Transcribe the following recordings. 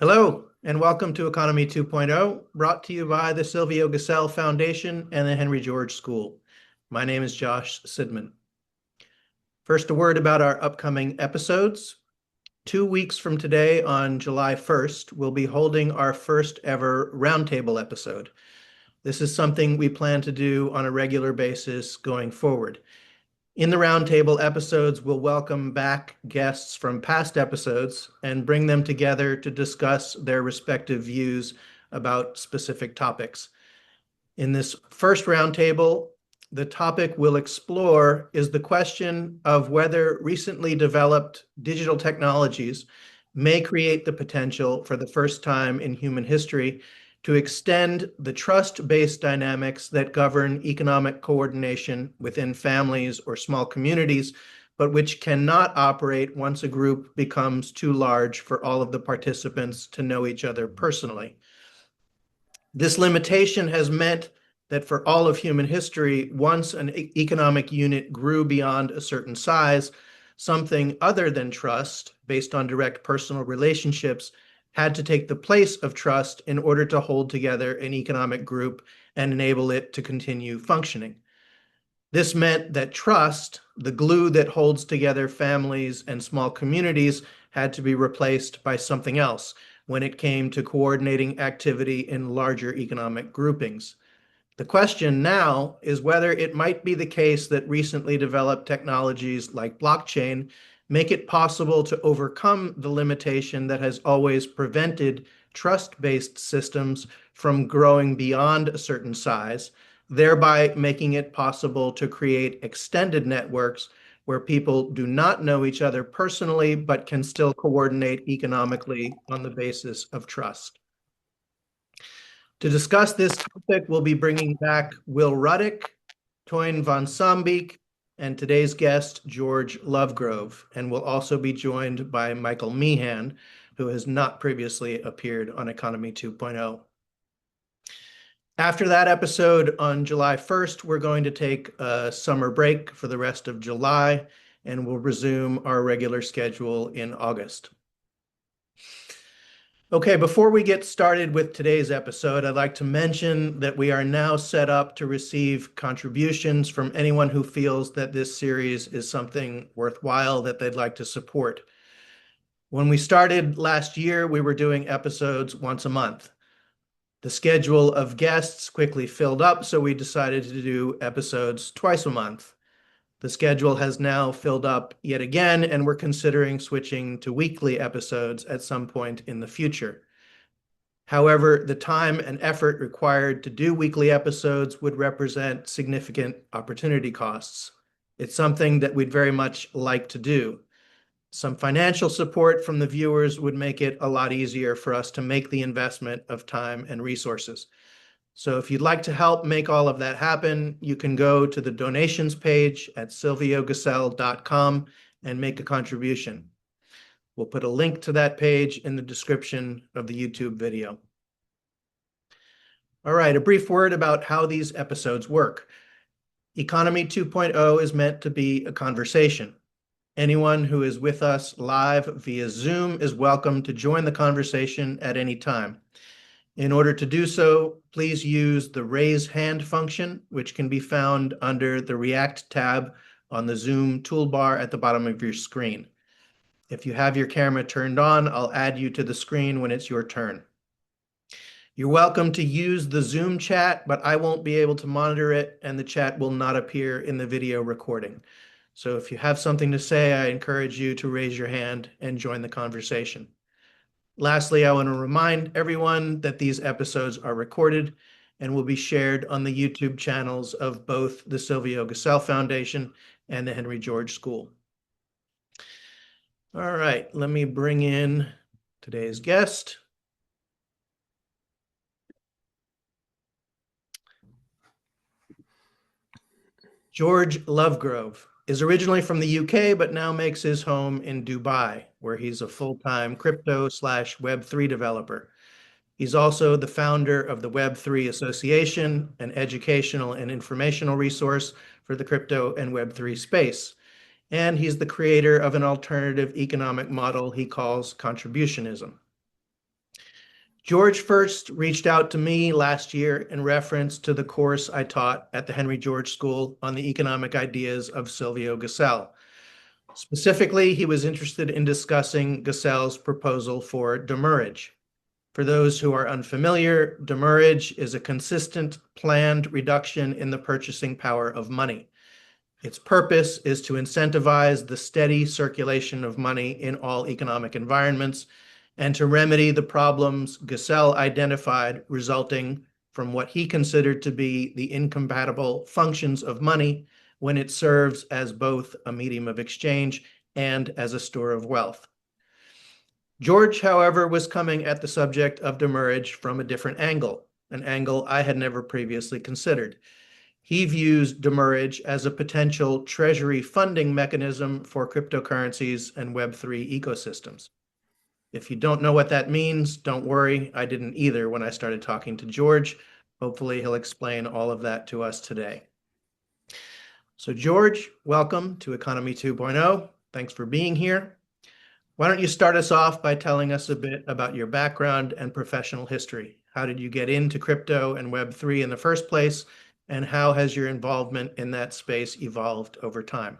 Hello, and welcome to Economy 2.0, brought to you by the Silvio Gesell Foundation and the Henry George School. My name is Josh Sidman. First, a word about our upcoming episodes. 2 weeks from today, on July 1st, we'll be holding our first ever roundtable episode. This is something we plan to do on a regular basis going forward. In the roundtable episodes, we'll welcome back guests from past episodes and bring them together to discuss their respective views about specific topics. In this first roundtable, the topic we'll explore is the question of whether recently developed digital technologies may create the potential for the first time in human history to extend the trust-based dynamics that govern economic coordination within families or small communities, but which cannot operate once a group becomes too large for all of the participants to know each other personally. This limitation has meant that for all of human history, once an economic unit grew beyond a certain size, something other than trust, based on direct personal relationships, had to take the place of trust in order to hold together an economic group and enable it to continue functioning. This meant that trust, the glue that holds together families and small communities, had to be replaced by something else when it came to coordinating activity in larger economic groupings. The question now is whether it might be the case that recently developed technologies like blockchain make it possible to overcome the limitation that has always prevented trust-based systems from growing beyond a certain size, thereby making it possible to create extended networks where people do not know each other personally, but can still coordinate economically on the basis of trust. To discuss this topic, we'll be bringing back Will Ruddick, Toyin van Sambeek, and today's guest, George Lovegrove, and we'll also be joined by Michael Meehan, who has not previously appeared on Economy 2.0. After that episode on July 1st, we're going to take a summer break for the rest of July, and we'll resume our regular schedule in August. Okay, before we get started with today's episode, I'd like to mention that we are now set up to receive contributions from anyone who feels that this series is something worthwhile that they'd like to support. When we started last year, we were doing episodes once a month. The schedule of guests quickly filled up, so we decided to do episodes twice a month. The schedule has now filled up yet again, and we're considering switching to weekly episodes at some point in the future. However, the time and effort required to do weekly episodes would represent significant opportunity costs. It's something that we'd very much like to do. Some financial support from the viewers would make it a lot easier for us to make the investment of time and resources. So if you'd like to help make all of that happen, you can go to the donations page at silviogesell.com and make a contribution. We'll put a link to that page in the description of the YouTube video. All right, a brief word about how these episodes work. Economy 2.0 is meant to be a conversation. Anyone who is with us live via Zoom is welcome to join the conversation at any time. In order to do so, please use the raise hand function, which can be found under the React tab on the Zoom toolbar at the bottom of your screen. If you have your camera turned on, I'll add you to the screen when it's your turn. You're welcome to use the Zoom chat, but I won't be able to monitor it, and the chat will not appear in the video recording. So if you have something to say, I encourage you to raise your hand and join the conversation. Lastly, I want to remind everyone that these episodes are recorded and will be shared on the YouTube channels of both the Silvio Gesell Foundation and the Henry George School. All right, let me bring in today's guest. George Lovegrove is originally from the UK, but now makes his home in Dubai, where he's a full-time crypto/Web3 developer. He's also the founder of the Web3 Association, an educational and informational resource for the crypto and Web3 space. And he's the creator of an alternative economic model he calls contributionism. George first reached out to me last year in reference to the course I taught at the Henry George School on the economic ideas of Silvio Gesell. Specifically, he was interested in discussing Gesell's proposal for demurrage. For those who are unfamiliar, demurrage is a consistent, planned reduction in the purchasing power of money. Its purpose is to incentivize the steady circulation of money in all economic environments and to remedy the problems Gesell identified resulting from what he considered to be the incompatible functions of money when it serves as both a medium of exchange and as a store of wealth. George, however, was coming at the subject of demurrage from a different angle, an angle I had never previously considered. He views demurrage as a potential treasury funding mechanism for cryptocurrencies and Web3 ecosystems. If you don't know what that means, don't worry. I didn't either when I started talking to George. Hopefully, he'll explain all of that to us today. So, George, welcome to Economy 2.0. Thanks for being here. Why don't you start us off by telling us a bit about your background and professional history? How did you get into crypto and Web3 in the first place? And how has your involvement in that space evolved over time?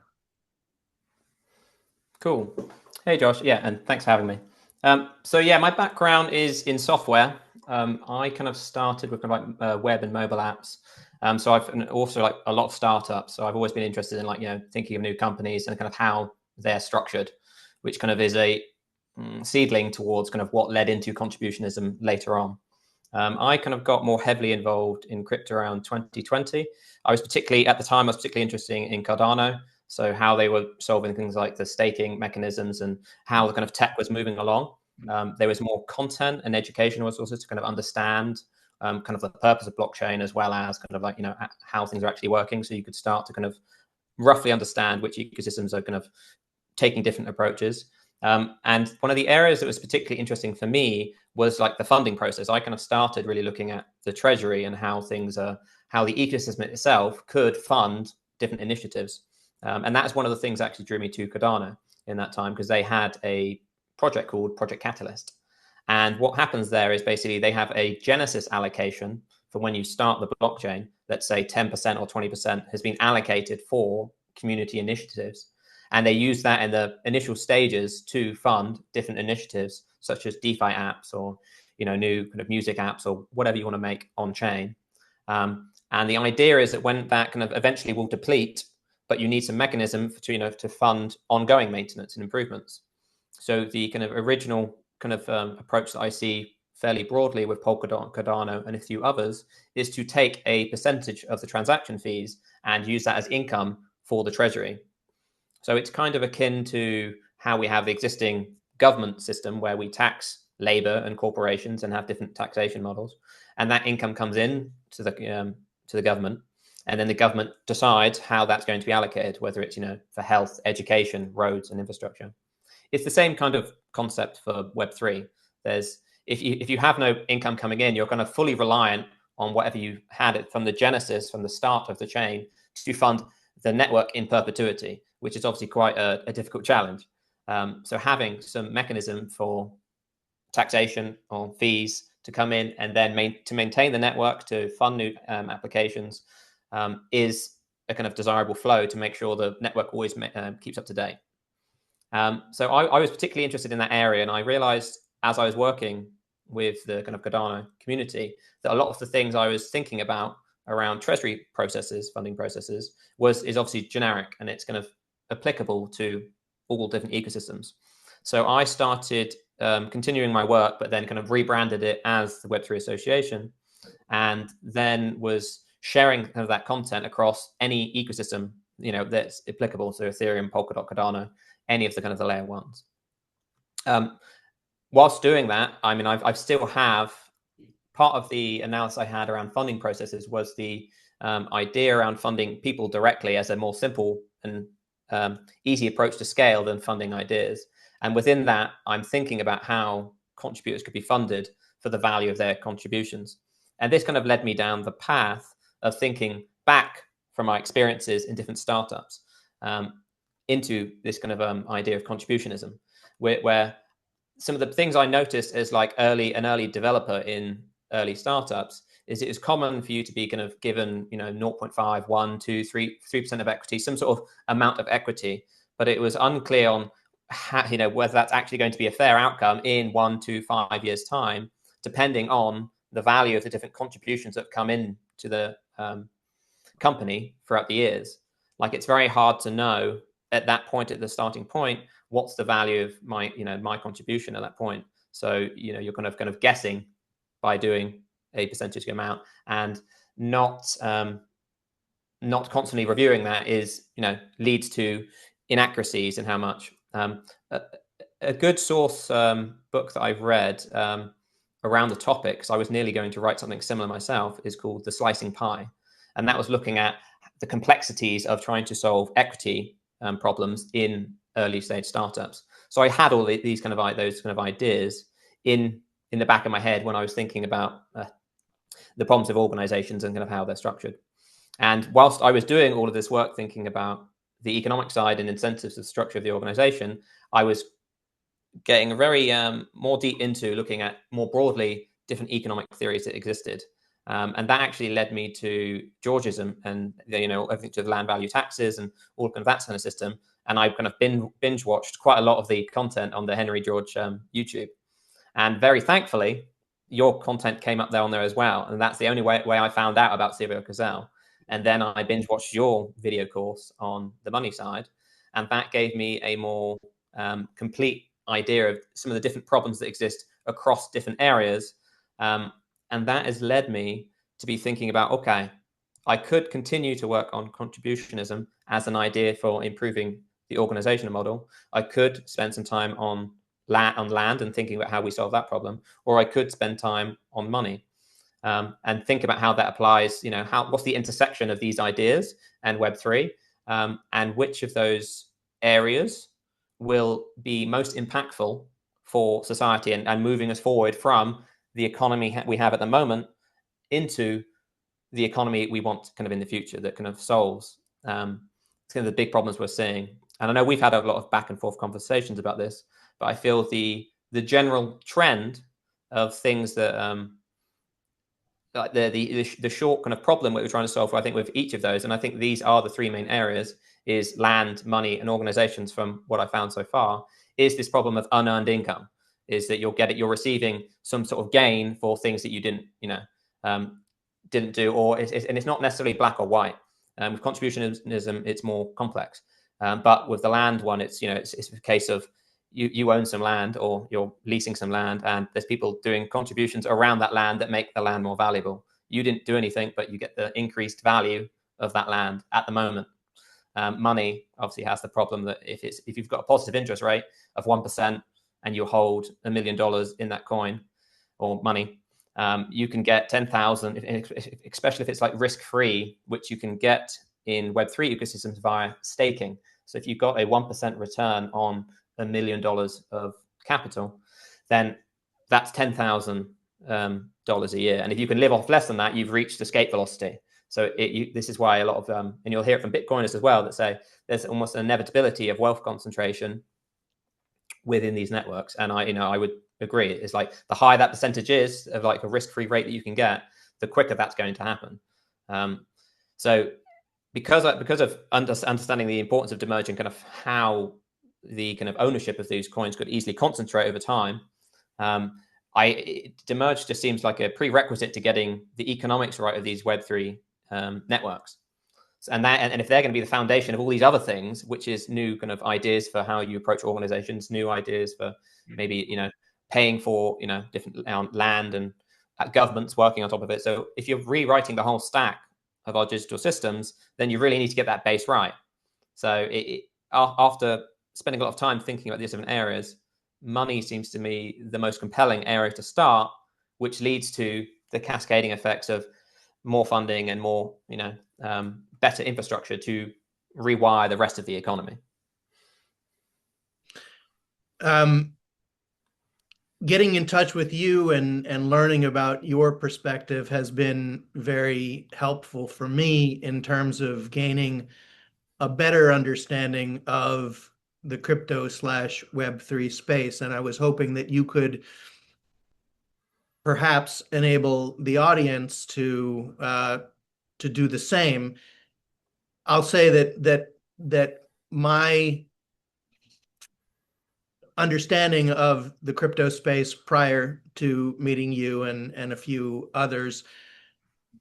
Cool. Hey, Josh. Yeah, and thanks for having me. My background is in software. I kind of started with kind of like web and mobile apps. So I've also like a lot of startups. So I've always been interested in thinking of new companies and kind of how they're structured, which kind of is a seedling towards kind of what led into contributionism later on. I kind of got more heavily involved in crypto around 2020. I was particularly interested in Cardano. So how they were solving things like the staking mechanisms and how the kind of tech was moving along. There was more content and education was also to kind of understand kind of the purpose of blockchain as well as kind of how things are actually working. So you could start to kind of roughly understand which ecosystems are kind of taking different approaches. And one of the areas that was particularly interesting for me was like the funding process. I kind of started really looking at the treasury and how the ecosystem itself could fund different initiatives. And that's one of the things that actually drew me to Cardano in that time, because they had a project called Project Catalyst. And what happens there is basically they have a genesis allocation for when you start the blockchain. Let's say 10% or 20% has been allocated for community initiatives. And they use that in the initial stages to fund different initiatives, such as DeFi apps or new kind of music apps or whatever you want to make on chain. And the idea is that when that kind of eventually will deplete, but you need some mechanism to fund ongoing maintenance and improvements. So the kind of original kind of approach that I see fairly broadly with Polkadot, Cardano, and a few others is to take a percentage of the transaction fees and use that as income for the treasury. So it's kind of akin to how we have the existing government system where we tax labor and corporations and have different taxation models, and that income comes in to the government. And then the government decides how that's going to be allocated, whether it's, for health, education, roads, and infrastructure. It's the same kind of concept for Web3. If you have no income coming in, you're kind of fully reliant on whatever you had it from the genesis, from the start of the chain, to fund the network in perpetuity, which is obviously quite a difficult challenge. So having some mechanism for taxation or fees to come in and then to maintain the network, to fund new applications, is a kind of desirable flow to make sure the network always keeps up to date. So I was particularly interested in that area, and I realized as I was working with the kind of Cardano community that a lot of the things I was thinking about around treasury processes, funding processes, is obviously generic, and it's kind of applicable to all different ecosystems. So I started continuing my work, but then kind of rebranded it as the Web3 Association, and then was sharing kind of that content across any ecosystem, that's applicable. So Ethereum, Polkadot, Cardano, any of the kind of the layer ones. Whilst doing that, I mean, I still have part of the analysis I had around funding processes was the idea around funding people directly as a more simple and easy approach to scale than funding ideas. And within that, I'm thinking about how contributors could be funded for the value of their contributions. And this kind of led me down the path of thinking back from my experiences in different startups into this kind of idea of contributionism, where some of the things I noticed as like an early developer in early startups is it is common for you to be kind of given, 0.5, 1, 2, 3% of equity, some sort of amount of equity, but it was unclear on how, whether that's actually going to be a fair outcome in 1 to 5 years time, depending on the value of the different contributions that come in to the company throughout the years. Like, it's very hard to know at that point, at the starting point, what's the value of my contribution at that point. So you're kind of guessing by doing a percentage amount, and not constantly reviewing that leads to inaccuracies in how much. A good source book that I've read around the topic, because I was nearly going to write something similar myself, is called The Slicing Pie, and that was looking at the complexities of trying to solve equity problems in early stage startups. So I had all these those kind of ideas in the back of my head when I was thinking about the problems of organizations and kind of how they're structured. And whilst I was doing all of this work thinking about the economic side and incentives of the structure of the organization, I was getting very more deep into looking at more broadly different economic theories that existed. And that actually led me to Georgism and, everything to the land value taxes and all of that kind of system. And I kind of binge watched quite a lot of the content on the Henry George YouTube. And very thankfully, your content came up there on there as well. And that's the only way I found out about Silvio Gazelle. And then I binge watched your video course on the money side. And that gave me a more complete idea of some of the different problems that exist across different areas. And that has led me to be thinking about, okay, I could continue to work on contributionism as an idea for improving the organizational model. I could spend some time on land and thinking about how we solve that problem, or I could spend time on money and think about how that applies. What's the intersection of these ideas and Web3, and which of those areas will be most impactful for society and moving us forward from the economy we have at the moment into the economy we want kind of in the future that kind of solves kind of the big problems we're seeing. And I know we've had a lot of back and forth conversations about this, but I feel the general trend of things that like the short kind of problem that we're trying to solve, I think, with each of those, and I think these are the three main areas, is land, money, and organizations. From what I found so far, is this problem of unearned income, is that you're receiving some sort of gain for things that you didn't do, or and it's not necessarily black or white. With contributionism, it's more complex, but with the land one, it's a case of you own some land or you're leasing some land, and there's people doing contributions around that land that make the land more valuable. You didn't do anything, but you get the increased value of that land at the moment. Money obviously has the problem that if you've got a positive interest rate of 1% and you hold $1 million in that coin or money, you can get 10,000, especially if it's like risk-free, which you can get in Web3 ecosystems via staking. So if you've got a 1% return on $1 million of capital, then that's $10,000 a year. And if you can live off less than that, you've reached escape velocity. So this is why a lot of and you'll hear it from Bitcoiners as well, that say there's almost an inevitability of wealth concentration within these networks. And I would agree. It's like the higher that percentage is of like a risk-free rate that you can get, the quicker that's going to happen. So because of understanding the importance of demerging, kind of how the kind of ownership of these coins could easily concentrate over time, demerge just seems like a prerequisite to getting the economics right of these Web3 networks. And if they're going to be the foundation of all these other things, which is new kind of ideas for how you approach organizations, new ideas for maybe paying for different land, and governments working on top of it. So if you're rewriting the whole stack of our digital systems, then you really need to get that base right. So after spending a lot of time thinking about these different areas, money seems to me the most compelling area to start, which leads to the cascading effects of more funding and more better infrastructure to rewire the rest of the economy. Getting in touch with you and learning about your perspective has been very helpful for me in terms of gaining a better understanding of the crypto slash Web3 space. And I was hoping that you could perhaps enable the audience to do the same. I'll say that my understanding of the crypto space prior to meeting you and a few others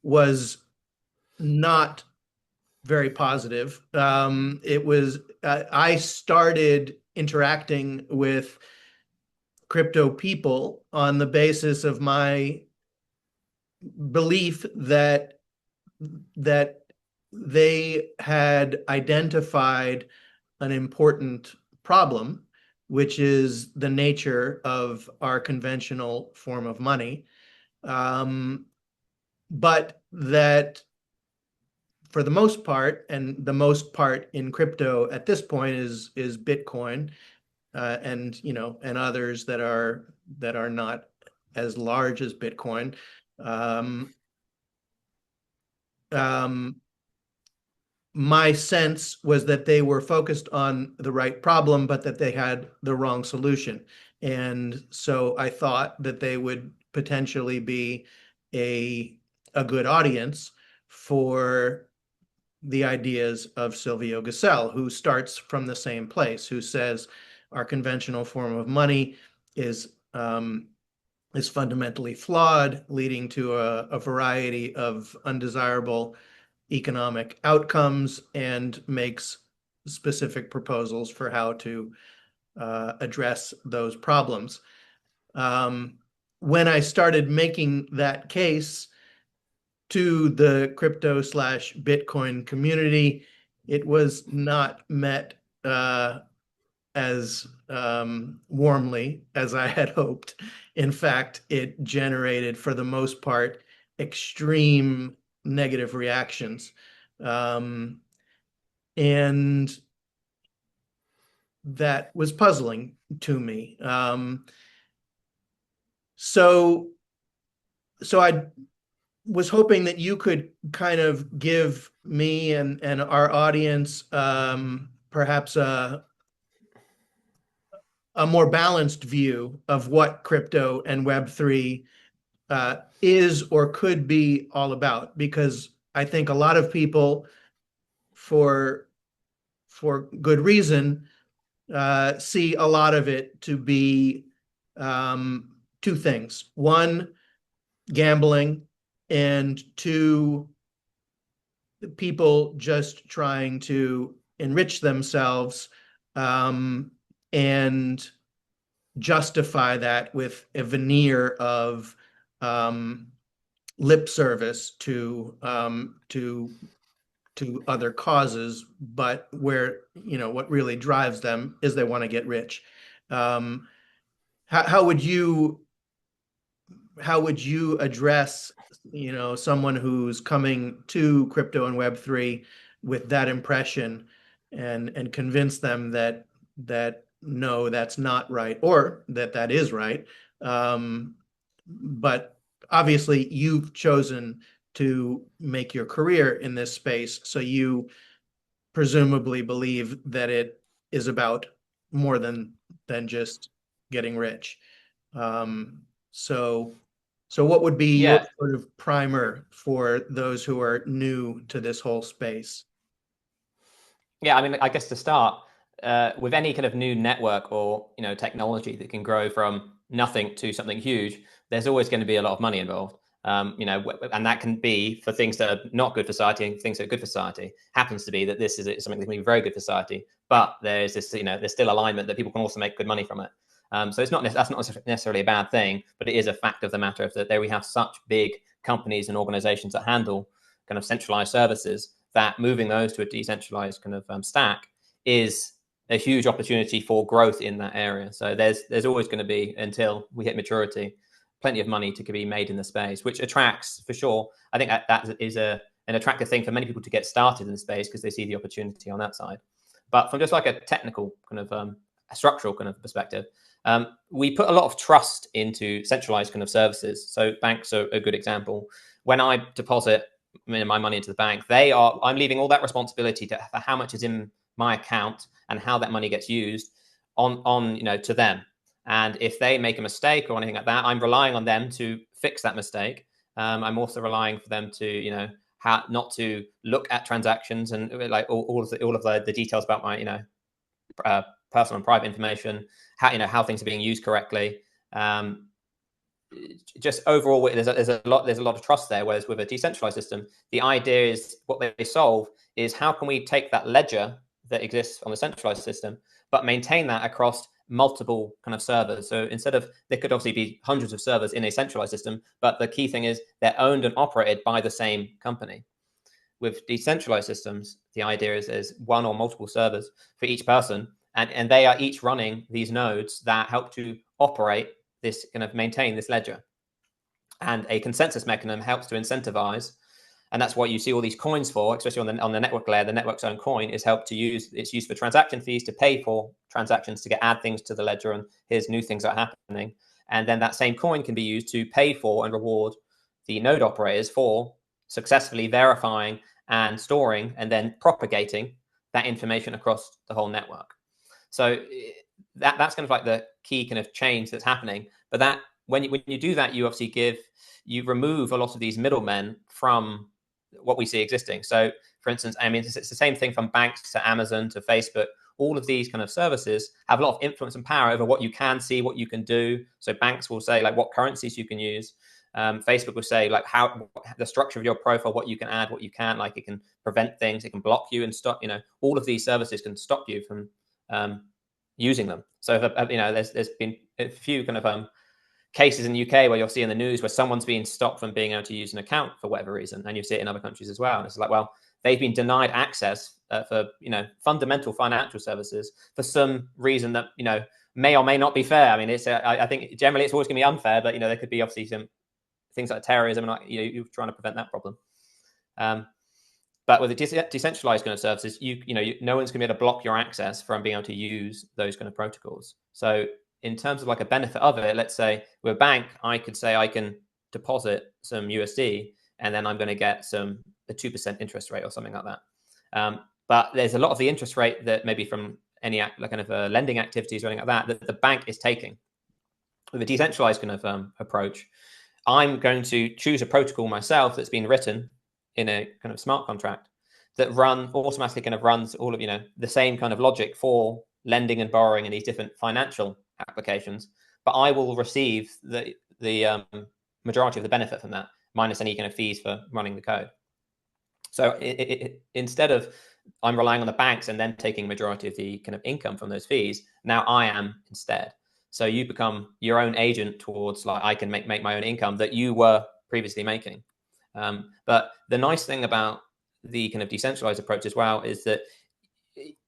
was not very positive. I started interacting with crypto people on the basis of my belief that they had identified an important problem, which is the nature of our conventional form of money. But that for the most part, and the most part in crypto at this point is Bitcoin, and and others that are not as large as Bitcoin. Um, um, my sense was that they were focused on the right problem, but that they had the wrong solution. And so I thought that they would potentially be a good audience for the ideas of Silvio Gesell, who starts from the same place, who says our conventional form of money is fundamentally flawed, leading to a variety of undesirable economic outcomes, and makes specific proposals for how to address those problems. When I started making that case to the crypto slash Bitcoin community, it was not met as warmly as I had hoped. In fact, it generated, for the most part, extreme negative reactions. Um, and that was puzzling to me. So, so I was hoping that you could kind of give me and our audience perhaps a more balanced view of what crypto and Web3 is or could be all about, because I think a lot of people, for good reason, see a lot of it to be two things. One, gambling, and two, people just trying to enrich themselves and justify that with a veneer of lip service to other causes, but where what really drives them is they want to get rich. How would you address someone who's coming to crypto and Web3 with that impression, and convince them that no, that's not right, or that is right? But obviously you've chosen to make your career in this space, so you presumably believe that it is about more than just getting rich. So what would be your Yeah, sort of primer for those who are new to this whole space? yeah. I mean, I guess to start with any kind of new network or technology that can grow from nothing to something huge, there's always going to be a lot of money involved. And that can be for things that are not good for society and things that are good for society. Happens to be that this is something that can be very good for society, but there's this, there's still alignment that people can also make good money from it. So that's not necessarily a bad thing, but it is a fact of the matter of that there we have such big companies and organizations that handle kind of centralized services, that moving those to a decentralized kind of stack is a huge opportunity for growth in that area. So there's always going to be, until we hit maturity, plenty of money to be made in the space, which attracts, for sure. I think that is an attractive thing for many people to get started in the space, because they see the opportunity on that side. But from just like a technical kind of a structural kind of perspective, we put a lot of trust into centralized kind of services. So banks are a good example. When I deposit my money into the bank, I'm leaving all that responsibility for how much is in my account and how that money gets used on to them. And if they make a mistake or anything like that, I'm relying on them to fix that mistake. I'm also relying for them to, how not to look at transactions and like all of the details about my, personal and private information, how things are being used correctly. Just overall, there's a lot of trust there. Whereas with a decentralized system, the idea is what they solve is how can we take that ledger that exists on the centralized system, but maintain that across multiple kind of servers. So instead of, there could obviously be hundreds of servers in a centralized system, but the key thing is they're owned and operated by the same company. With decentralized systems, the idea is there's one or multiple servers for each person, and they are each running these nodes that help to operate this, kind of maintain this ledger. And a consensus mechanism helps to incentivize, and that's what you see all these coins for, especially on the network layer. The network's own coin is it's used for transaction fees, to pay for transactions, to add things to the ledger, and here's new things that are happening. And then that same coin can be used to pay for and reward the node operators for successfully verifying and storing and then propagating that information across the whole network. So that's kind of like the key kind of change that's happening. But that when you do that, you obviously you remove a lot of these middlemen from what we see existing. So for instance, I mean, it's the same thing from banks to Amazon to Facebook. All of these kind of services have a lot of influence and power over what you can see, what you can do. So banks will say like what currencies you can use. Facebook will say like how the structure of your profile, what you can add, what you can't. Like it can prevent things, it can block you and stop. All of these services can stop you from using them. So there's been a few kind of cases in the UK where you'll see in the news where someone's being stopped from being able to use an account for whatever reason, and you see it in other countries as well. And it's like, well, they've been denied access for fundamental financial services for some reason that may or may not be fair. I mean, I think generally it's always going to be unfair, but there could be obviously some things like terrorism and you're trying to prevent that problem. But with the decentralized kind of services, no one's going to be able to block your access from being able to use those kind of protocols. So in terms of like a benefit of it, let's say with a bank, I could say I can deposit some USD and then I'm going to get a 2% interest rate or something like that. But there's a lot of the interest rate that maybe from any like kind of lending activities or anything like that the bank is taking. With a decentralized kind of approach, I'm going to choose a protocol myself that's been written in a kind of smart contract that automatically kind of runs all of the same kind of logic for lending and borrowing and these different financial applications, but I will receive the majority of the benefit from that, minus any kind of fees for running the code. So instead of I'm relying on the banks and then taking majority of the kind of income from those fees, now I am instead. So you become your own agent towards like I can make my own income that you were previously making. But the nice thing about the kind of decentralized approach as well is that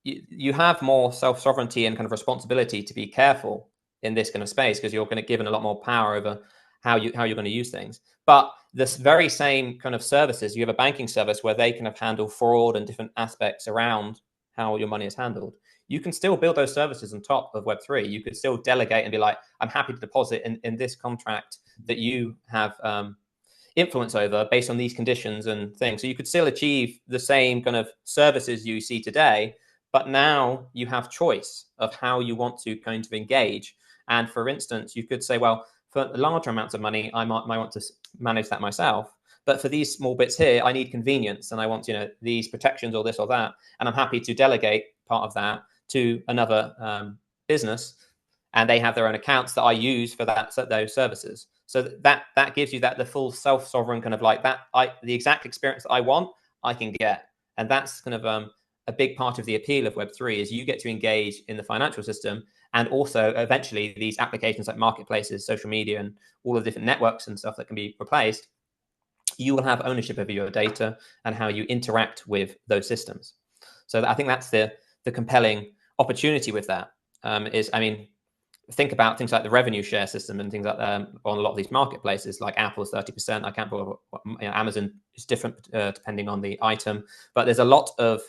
you have more self-sovereignty and kind of responsibility to be careful in this kind of space because you're going to given a lot more power over how you're going to use things. But this very same kind of services, you have a banking service where they kind of handle fraud and different aspects around how your money is handled. You can still build those services on top of Web3. You could still delegate and be like, I'm happy to deposit in this contract that you have influence over based on these conditions and things. So you could still achieve the same kind of services you see today, but now you have choice of how you want to kind of engage. And for instance, you could say, well, for larger amounts of money, I might want to manage that myself. But for these small bits here, I need convenience and I want, these protections or this or that. And I'm happy to delegate part of that to another business. And they have their own accounts that I use for those services. So that gives you the full self-sovereign kind of like that. The exact experience that I want, I can get. And that's kind of a big part of the appeal of Web3 is you get to engage in the financial system. And also eventually these applications like marketplaces, social media, and all the different networks and stuff that can be replaced, you will have ownership over your data and how you interact with those systems. So I think that's the compelling opportunity with that. Think about things like the revenue share system and things like that on a lot of these marketplaces, like Apple's 30%. I can't remember Amazon is different depending on the item, but there's a lot of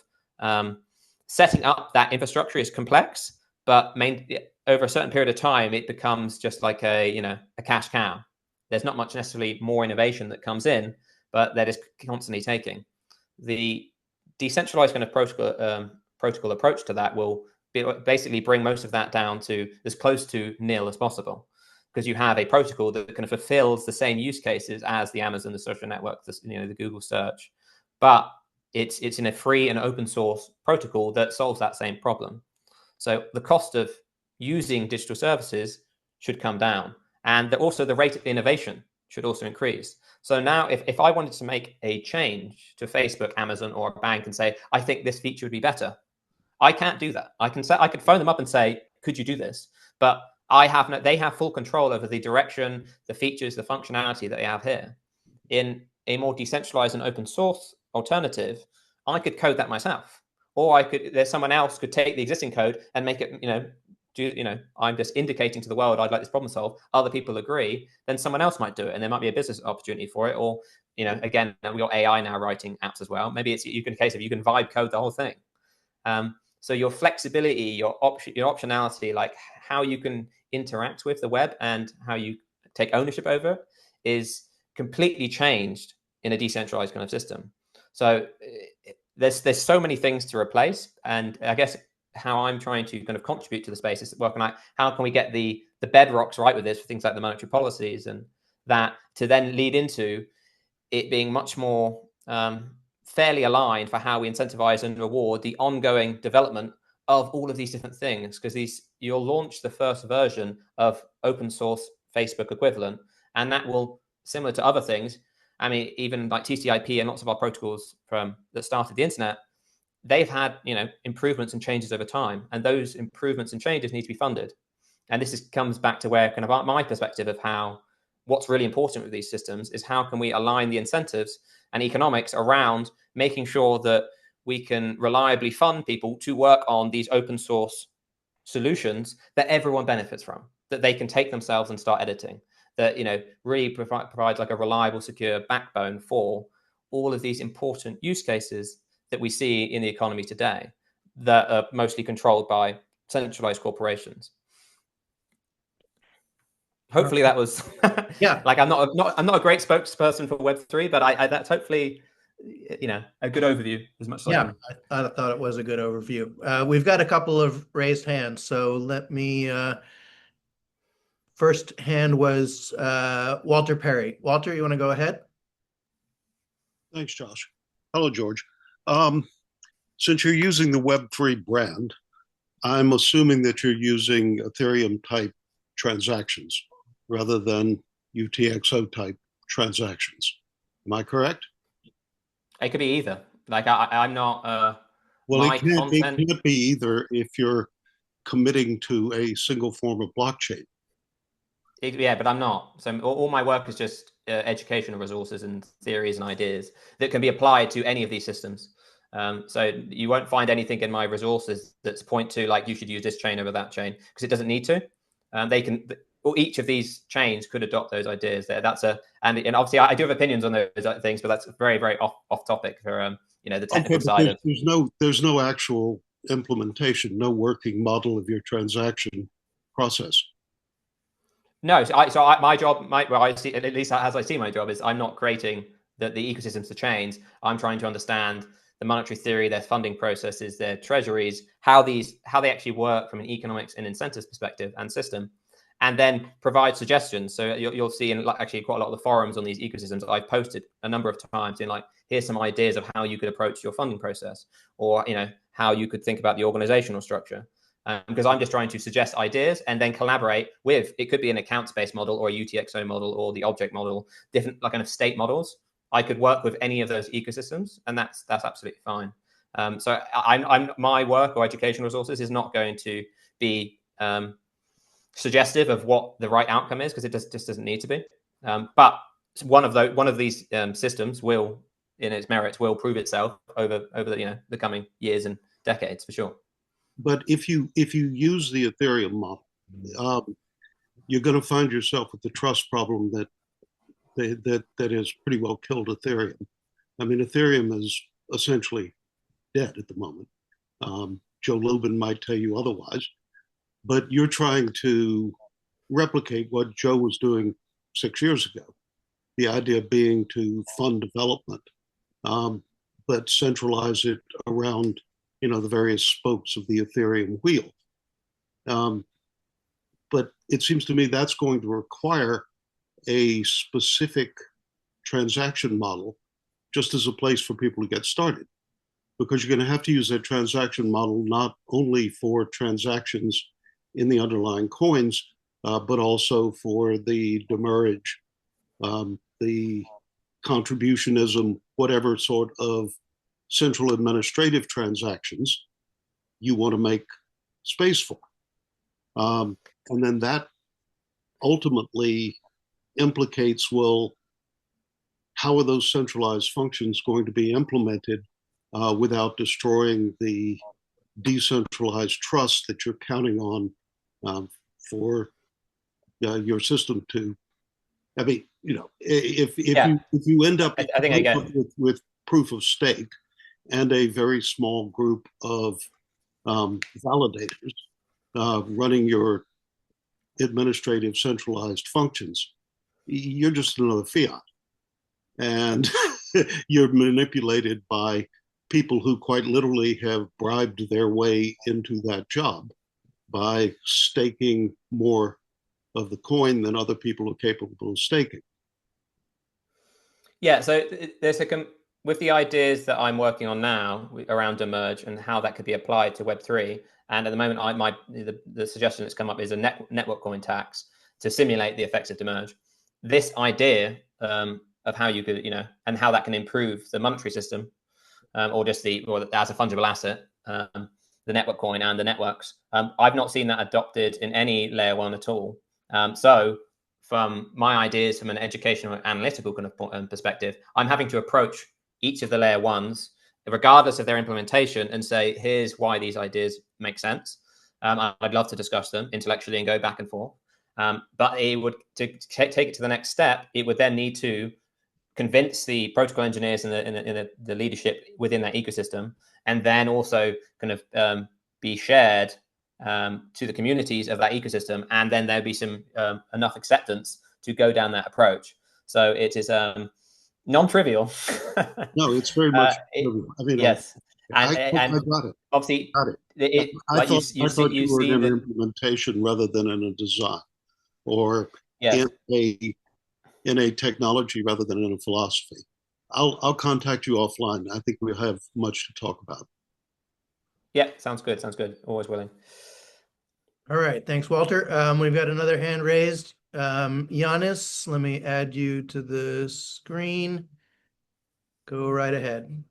setting up that infrastructure is complex, but over a certain period of time, it becomes just like a cash cow. There's not much necessarily more innovation that comes in, but they're just constantly taking. The decentralized kind of protocol protocol approach to that will basically bring most of that down to as close to nil as possible, because you have a protocol that kind of fulfills the same use cases as the Amazon, the social network, the Google search, but it's in a free and open source protocol that solves that same problem. So the cost of using digital services should come down, and also the rate of innovation should also increase. So now if I wanted to make a change to Facebook, Amazon, or a bank and say, I think this feature would be better, I can't do that. I could phone them up and say, could you do this? But they have full control over the direction, the features, the functionality that they have here. In a more decentralized and open source alternative, I could code that myself, or someone else could take the existing code and make it, I'm just indicating to the world I'd like this problem solved. Other people agree, then someone else might do it, and there might be a business opportunity for it. Or, again, we've got AI now writing apps as well. Maybe it's a case of you can vibe code the whole thing. So your flexibility, your optionality, like how you can interact with the web and how you take ownership over it, is completely changed in a decentralized kind of system. So there's so many things to replace, and I guess how I'm trying to kind of contribute to the space is working like how can we get the bedrocks right with this for things like the monetary policies, and that to then lead into it being much more fairly aligned for how we incentivize and reward the ongoing development of all of these different things, because you'll launch the first version of open source Facebook equivalent, and that will, similar to other things, I mean, even like TCP and lots of our protocols that started the internet, they've had improvements and changes over time, and those improvements and changes need to be funded. And this comes back to where kind of my perspective of how what's really important with these systems is how can we align the incentives and economics around making sure that we can reliably fund people to work on these open source solutions that everyone benefits from, that they can take themselves and start editing, that really provides like a reliable, secure backbone for all of these important use cases that we see in the economy today that are mostly controlled by centralized corporations. Hopefully that was yeah. Like I'm not a great spokesperson for Web3, but I that's hopefully a good overview as much as I can. I thought it was a good overview. We've got a couple of raised hands, so let me. First hand was Walter Perry. Walter, you want to go ahead? Thanks, Josh. Hello, George. Since you're using the Web3 brand, I'm assuming that you're using Ethereum type transactions rather than UTXO type transactions. Am I correct? It could be either. Like I'm not. Well, it can't be either if you're committing to a single form of blockchain. Yeah, but I'm not. So all my work is just educational resources and theories and ideas that can be applied to any of these systems. So you won't find anything in my resources that's point to like you should use this chain over that chain, because it doesn't need to. They can, or each of these chains could adopt those ideas. And obviously I do have opinions on those things, but that's very, very off topic for the technical side of. There's no actual implementation, no working model of your transaction process. No, my job, I see, at least as I see my job, is I'm not creating the ecosystems to chains. I'm trying to understand the monetary theory, their funding processes, their treasuries, how they actually work from an economics and incentives perspective and system, and then provide suggestions. So you'll see in actually quite a lot of the forums on these ecosystems I've posted a number of times in like, here's some ideas of how you could approach your funding process, or how you could think about the organizational structure. Because I'm just trying to suggest ideas and then collaborate with, it could be an accounts-based model or a UTXO model or the object model, different like kind of state models. I could work with any of those ecosystems, and that's absolutely fine. So my work or educational resources is not going to be suggestive of what the right outcome is, because it just doesn't need to be. But one of these systems will, in its merits, will prove itself over the coming years and decades for sure. But if you use the Ethereum model, you're going to find yourself with the trust problem that has pretty well killed Ethereum. I mean, Ethereum is essentially dead at the moment. Joe Lubin might tell you otherwise, but you're trying to replicate what Joe was doing 6 years ago. The idea being to fund development, but centralize it around the various spokes of the Ethereum wheel. But it seems to me that's going to require a specific transaction model just as a place for people to get started, because you're going to have to use that transaction model not only for transactions in the underlying coins, but also for the demurrage, the contributionism, whatever sort of central administrative transactions you want to make space for. And then that ultimately implicates, well, how are those centralized functions going to be implemented without destroying the decentralized trust that you're counting on for your system to? I mean, if you end up I think I get with proof of stake and a very small group of validators running your administrative centralized functions, you're just another fiat. And you're manipulated by people who quite literally have bribed their way into that job by staking more of the coin than other people are capable of staking. Yeah, so there's with the ideas that I'm working on now around demerge and how that could be applied to Web3. And at the moment, the suggestion that's come up is a network coin tax to simulate the effects of demerge. This idea of how you could, and how that can improve the monetary system, or as a fungible asset, the network coin and the networks. I've not seen that adopted in any layer one at all. So from my ideas from an educational analytical kind of perspective, I'm having to approach each of the layer ones, regardless of their implementation, and say, here's why these ideas make sense. I'd love to discuss them intellectually and go back and forth. But it would, to take it to the next step, it would then need to convince the protocol engineers and the leadership within that ecosystem, and then also kind of be shared to the communities of that ecosystem, and then there'll be some enough acceptance to go down that approach. So it is non-trivial. No, it's very much. I mean, yes, I got it. Obviously, got it. I thought you were in an implementation rather than in a design, or in a technology rather than in a philosophy. I'll contact you offline. I think we have much to talk about. Yeah, sounds good. Sounds good. Always willing. All right. Thanks, Walter. We've got another hand raised. Giannis, let me add you to the screen. Go right ahead.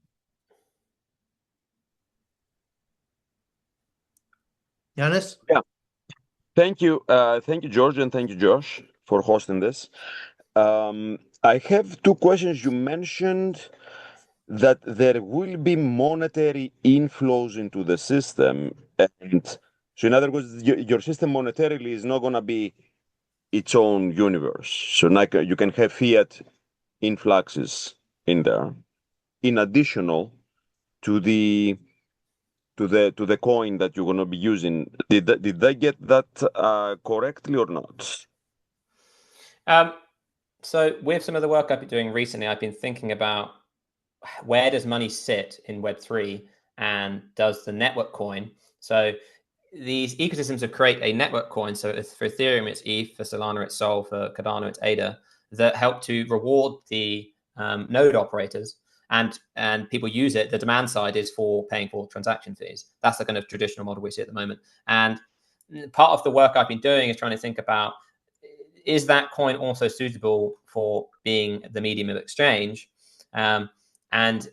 Giannis? Yeah. Thank you, George, and thank you, Josh, for hosting this. I have two questions. You mentioned that there will be monetary inflows into the system, and so in other words, your system monetarily is not going to be its own universe. So like you can have fiat influxes in there, in additional to the coin that you're going to be using. Did I get that correctly or not? So with some of the work I've been doing recently, I've been thinking about where does money sit in Web3, and does the network coin. So these ecosystems have create a network coin. So for Ethereum, it's ETH, for Solana, it's Sol, for Cardano, it's ADA, that help to reward the node operators. And people use it. The demand side is for paying for transaction fees. That's the kind of traditional model we see at the moment. And part of the work I've been doing is trying to think about, is that coin also suitable for being the medium of exchange? And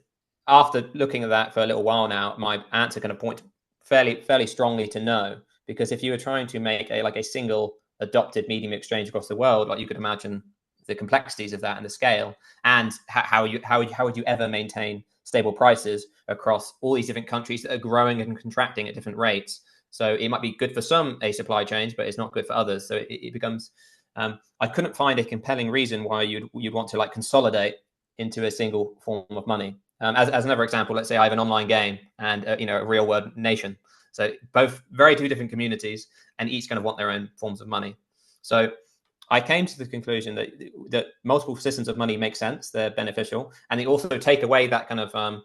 after looking at that for a little while now, my answer kind of point fairly strongly to no, because if you were trying to make a single adopted medium exchange across the world, like you could imagine the complexities of that and the scale, and how would you ever maintain stable prices across all these different countries that are growing and contracting at different rates? So it might be good for some supply chains, but it's not good for others. So it becomes I couldn't find a compelling reason why you'd want to consolidate into a single form of money. As another example, let's say I have an online game and a real world nation. So both two different communities, and each kind of want their own forms of money. So I came to the conclusion that multiple systems of money make sense. They're beneficial, and they also take away that kind of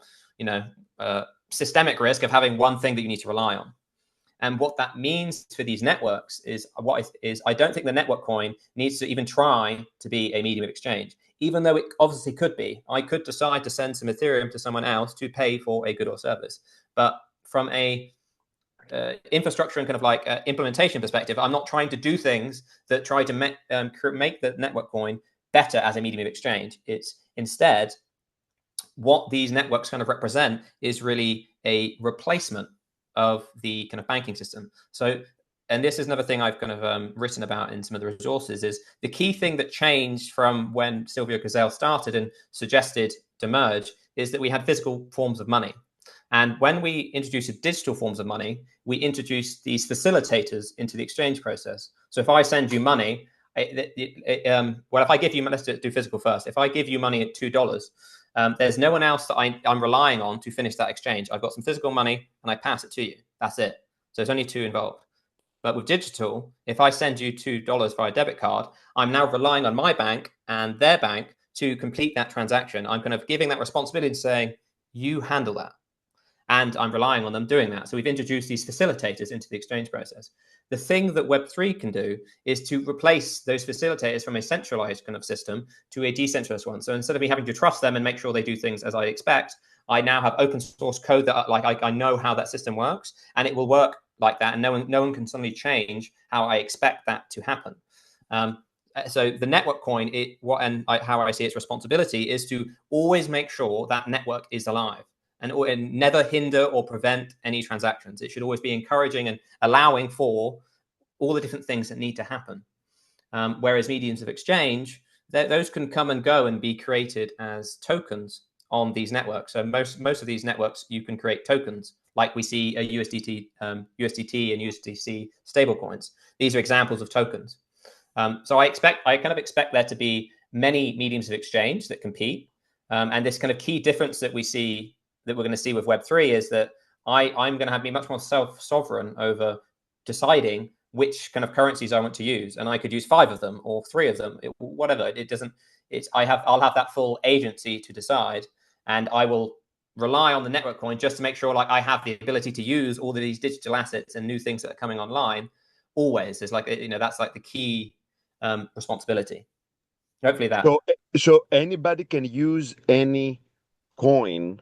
systemic risk of having one thing that you need to rely on. And what that means for these networks is I don't think the network coin needs to even try to be a medium of exchange, even though it obviously could be. I could decide to send some Ethereum to someone else to pay for a good or service. But from a infrastructure and kind of like implementation perspective, I'm not trying to do things that try to make the network coin better as a medium of exchange. It's instead what these networks kind of represent is really a replacement of the kind of banking system. So, and this is another thing I've kind of written about in some of the resources, is the key thing that changed from when Silvio Gazelle started and suggested to merge is that we had physical forms of money. And when we introduced digital forms of money, we introduced these facilitators into the exchange process. So if I send you money, well, if I give you, let's do physical first. If I give you money at $2, there's no one else that I'm relying on to finish that exchange. I've got some physical money and I pass it to you. That's it. So there's only two involved. But with digital, if I send you $2 via debit card, I'm now relying on my bank and their bank to complete that transaction. I'm kind of giving that responsibility and saying, you handle that. And I'm relying on them doing that. So we've introduced these facilitators into the exchange process. The thing that Web3 can do is to replace those facilitators from a centralized kind of system to a decentralized one. So instead of me having to trust them and make sure they do things as I expect, I now have open source code that I know how that system works, and it will work like that. And no one can suddenly change how I expect that to happen. So the network coin, how I see its responsibility is to always make sure that network is alive. And never hinder or prevent any transactions. It should always be encouraging and allowing for all the different things that need to happen. Whereas mediums of exchange, those can come and go and be created as tokens on these networks. So most of these networks, you can create tokens, like we see a USDT and USDC stablecoins. These are examples of tokens. So I kind of expect there to be many mediums of exchange that compete. And this kind of key difference that we see, that we're going to see with Web3, is that I'm going to be much more self-sovereign over deciding which kind of currencies I want to use, and I could use 5 of them or 3 of them, whatever. I'll have that full agency to decide, and I will rely on the network coin just to make sure like I have the ability to use all of these digital assets and new things that are coming online. Always is like, that's like the key responsibility. Hopefully that. So anybody can use any coin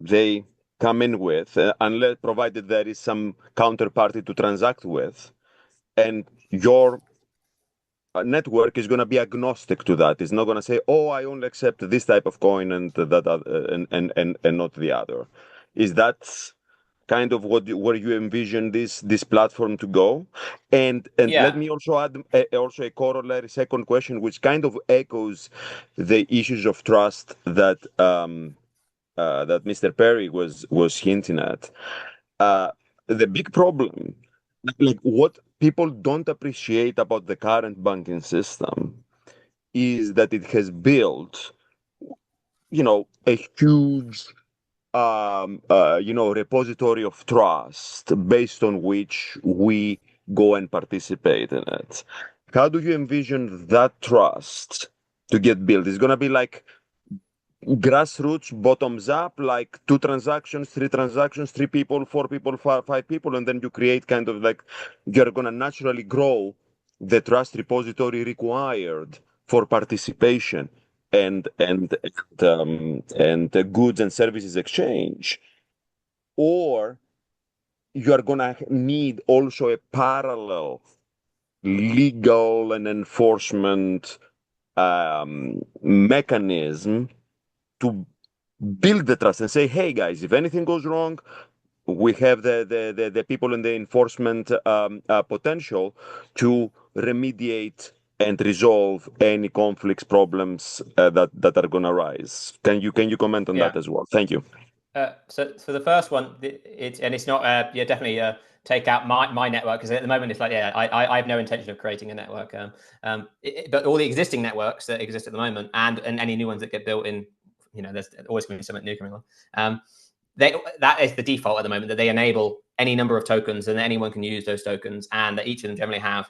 they come in with, unless provided there is some counterparty to transact with, and your network is going to be agnostic to that. It's not going to say, "Oh, I only accept this type of coin and that and not the other." Is that kind of where you envision this platform to go? And Yeah. Let me also add also a corollary second question, which kind of echoes the issues of trust that that Mr. Perry was hinting at. The big problem, like what people don't appreciate about the current banking system, is that it has built, a huge, repository of trust based on which we go and participate in it. How do you envision that trust to get built? It's going to be like grassroots, bottoms up, like 2 transactions, 3 transactions, 3 people, 4 people, 5 people, and then you create kind of like, you're going to naturally grow the trust repository required for participation and the goods and services exchange. Or you are going to need also a parallel legal and enforcement mechanism to build the trust and say, hey guys, if anything goes wrong, we have the people in the enforcement potential to remediate and resolve any conflicts, problems that are going to arise. Can you comment on that as well? Thank you. So for the first one, it's not definitely take out my network, because at the moment it's like I have no intention of creating a network. But all the existing networks that exist at the moment and any new ones that get built in, there's always going to be something new coming along. That is the default at the moment, that they enable any number of tokens and anyone can use those tokens, and that each of them generally have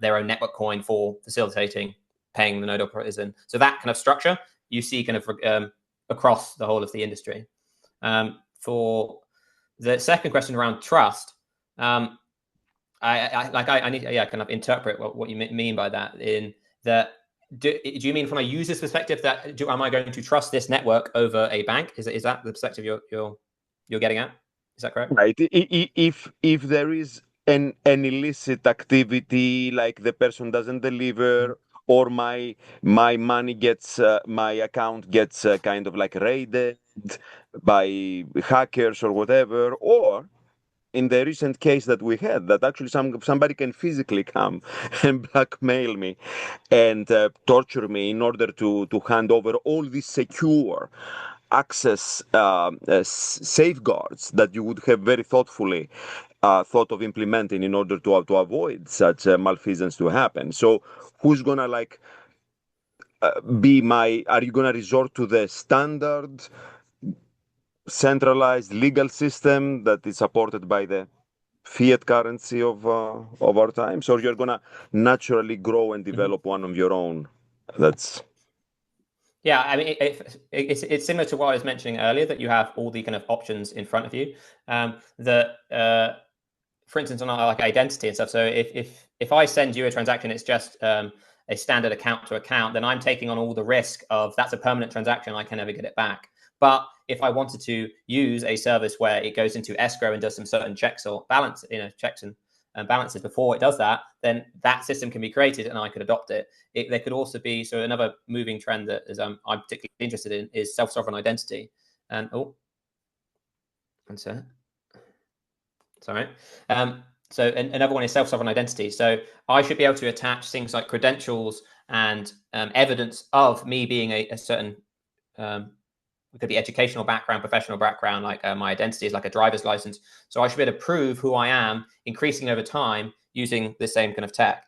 their own network coin for facilitating paying the node operators in. So that kind of structure you see kind of across the whole of the industry. for the second question around trust, I need to kind of interpret what you mean by that. In that, do you mean from a user's perspective that am I going to trust this network over a bank? Is that the perspective you're getting at? Is that correct? Right. If there is an illicit activity, like the person doesn't deliver, or my money gets my account gets kind of like raided by hackers or whatever, or in the recent case that we had, that actually somebody can physically come and blackmail me and torture me in order to hand over all these secure access safeguards that you would have very thoughtfully thought of implementing in order to avoid such malfeasance to happen. So who's gonna are you gonna resort to the standard centralized legal system that is supported by the fiat currency of our times, or you're gonna naturally grow and develop one of your own? That's Yeah, I mean, it's similar to what I was mentioning earlier, that you have all the kind of options in front of you. For instance, on like identity and stuff. So if I send you a transaction, it's just a standard account to account, then I'm taking on all the risk of that's a permanent transaction. I can never get it back. But if I wanted to use a service where it goes into escrow and does some certain checks or balance, checks and balances before it does that, then that system can be created and I could adopt it. There could also be, so another moving trend that is I'm particularly interested in is self-sovereign identity. And sorry. So another one is self-sovereign identity. So I should be able to attach things like credentials and evidence of me being a certain, it could be educational background, professional background, like my identity is like a driver's license. So I should be able to prove who I am, increasing over time using the same kind of tech.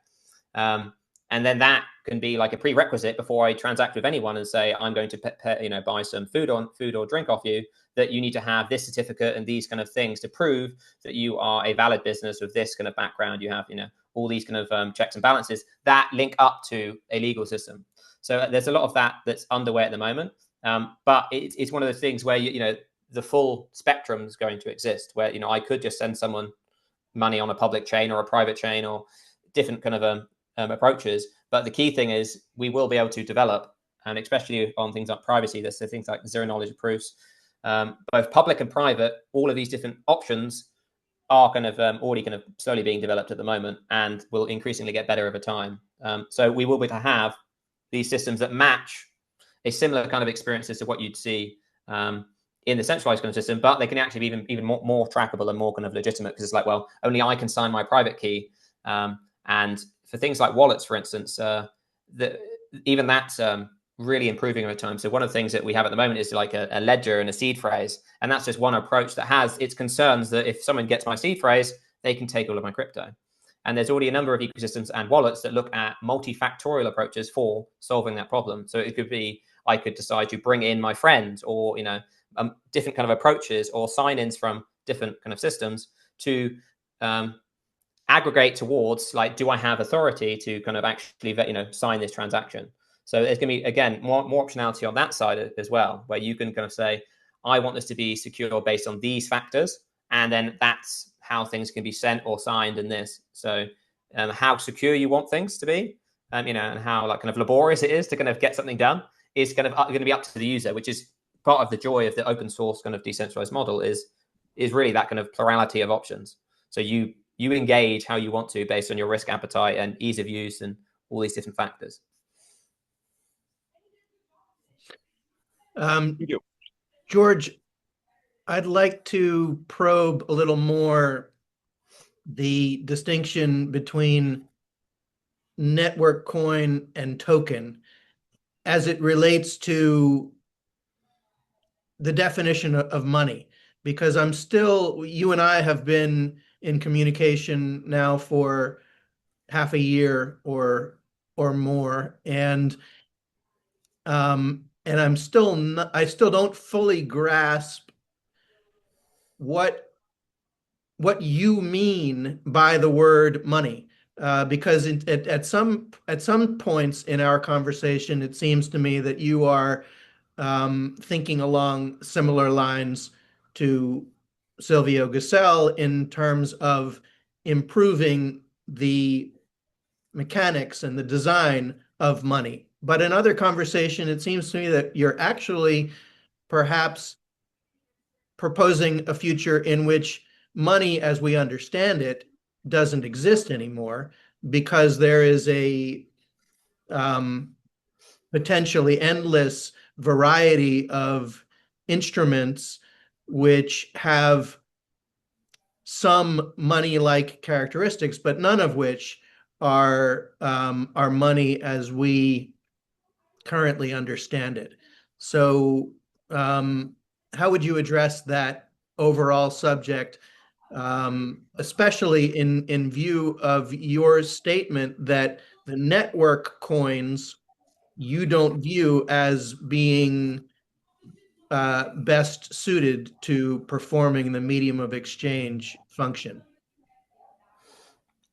And then that can be like a prerequisite before I transact with anyone and say, I'm going to buy some food or drink off you, that you need to have this certificate and these kind of things to prove that you are a valid business with this kind of background. You have, all these kind of checks and balances that link up to a legal system. So there's a lot of that that's underway at the moment. But it's one of those things where, the full spectrum is going to exist, where, I could just send someone money on a public chain or a private chain or different kind of approaches. But the key thing is we will be able to develop, and especially on things like privacy, there's things like zero knowledge proofs, both public and private, all of these different options are kind of already kind of slowly being developed at the moment and will increasingly get better over time. So we will be able to have these systems that match a similar kind of experiences to what you'd see in the centralized kind of system, but they can actually be even more trackable and more kind of legitimate, because it's like, well, only I can sign my private key. And for things like wallets, for instance, even that's really improving over time. So one of the things that we have at the moment is like a ledger and a seed phrase. And that's just one approach that has its concerns that if someone gets my seed phrase, they can take all of my crypto. And there's already a number of ecosystems and wallets that look at multifactorial approaches for solving that problem. So it could be, I could decide to bring in my friend, or, different kind of approaches or sign-ins from different kind of systems to aggregate towards, like, do I have authority to kind of actually, sign this transaction? So there's going to be, again, more optionality on that side as well, where you can kind of say, I want this to be secure based on these factors. And then that's how things can be sent or signed in this. So how secure you want things to be, and how like kind of laborious it is to kind of get something done is kind of going to be up to the user, which is part of the joy of the open source kind of decentralized model is really that kind of plurality of options. So you engage how you want to based on your risk appetite and ease of use and all these different factors. Thank you. George, I'd like to probe a little more the distinction between network coin and token as it relates to the definition of money, because you and I have been in communication now for half a year or more, and I still don't fully grasp what you mean by the word money, because at some points in our conversation, it seems to me that you are thinking along similar lines to Silvio Gesell in terms of improving the mechanics and the design of money. But in other conversation, it seems to me that you're actually perhaps proposing a future in which money as we understand it doesn't exist anymore, because there is a potentially endless variety of instruments which have some money-like characteristics, but none of which are money as we currently understand it. So how would you address that overall subject, especially in view of your statement that the network coins you don't view as being best suited to performing the medium of exchange function?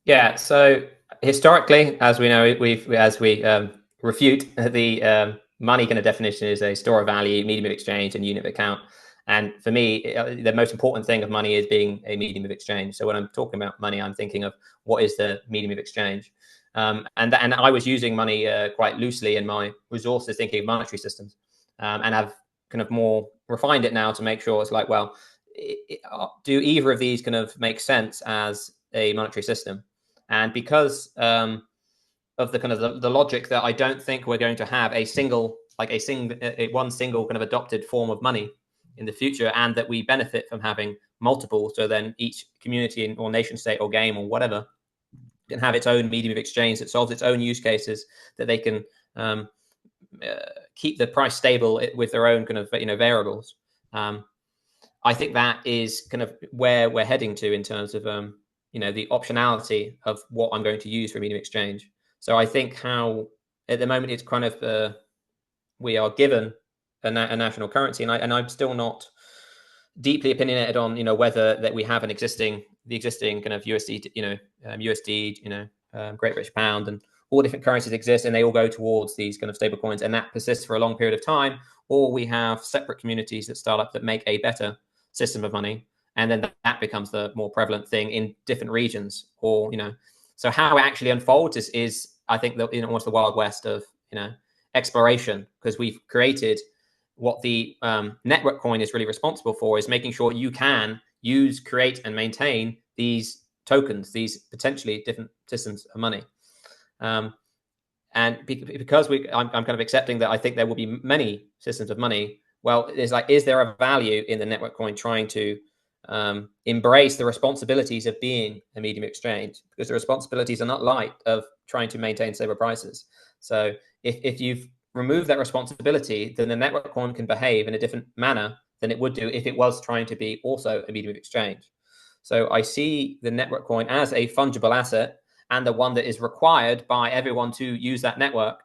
Yeah, so historically, as we know, as we refute the money kind of definition is a store of value, medium of exchange, and unit of account. And for me, the most important thing of money is being a medium of exchange. So when I'm talking about money, I'm thinking of what is the medium of exchange. And I was using money quite loosely in my resources, thinking of monetary systems, and I've kind of more refined it now to make sure it's like, well, do either of these kind of make sense as a monetary system? And because of the kind of the logic that I don't think we're going to have one single kind of adopted form of money in the future, and that we benefit from having multiple. So then each community or nation state or game or whatever can have its own medium of exchange that solves its own use cases, that they can keep the price stable with their own kind of variables. I think that is kind of where we're heading to in terms of the optionality of what I'm going to use for medium exchange. So I think how at the moment it's kind of we are given a national currency, and I'm still not deeply opinionated on whether that we have the existing kind of USD, USD, Great British Pound, and all different currencies exist, and they all go towards these kind of stable coins, and that persists for a long period of time, or we have separate communities that start up that make a better system of money, and then that becomes the more prevalent thing in different regions, or so how it actually unfolds is I think that almost the Wild West of exploration, because we've created what the network coin is really responsible for, is making sure you can use, create, and maintain these tokens, these potentially different systems of money. And because I'm kind of accepting that I think there will be many systems of money. Well, it's like, is there a value in the network coin trying to embrace the responsibilities of being a medium of exchange? Because the responsibilities are not light of trying to maintain stable prices. So if you've removed that responsibility, then the network coin can behave in a different manner than it would do if it was trying to be also a medium of exchange. So I see the network coin as a fungible asset, and the one that is required by everyone to use that network.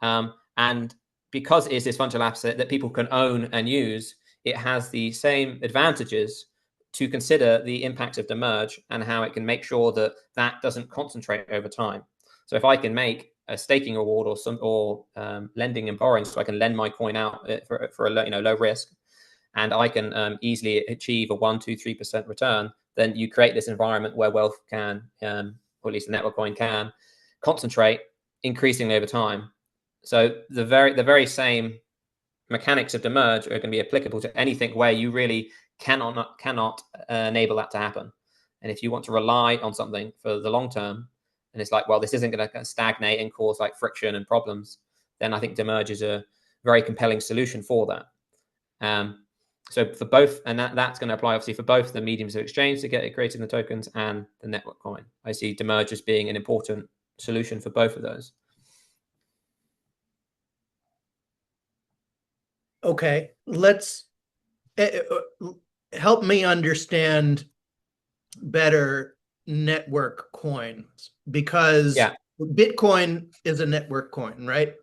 And because it is this fungible asset that people can own and use, it has the same advantages to consider the impact of demerge and how it can make sure that that doesn't concentrate over time. So if I can make a staking reward or lending and borrowing, so I can lend my coin out for a low risk, and I can easily achieve a 1%, 2%, 3% return, then you create this environment where wealth can, or at least the network coin can, concentrate increasingly over time. So the very same mechanics of demerge are going to be applicable to anything where you really cannot enable that to happen. And if you want to rely on something for the long term, and it's like, well, this isn't going to stagnate and cause like friction and problems, then I think demerge is a very compelling solution for that. So for both, and that's going to apply obviously for both the mediums of exchange to get creating the tokens and the network coin. I see demerge as being an important solution for both of those. Okay, let's help me understand better network coins, because Bitcoin is a network coin, right?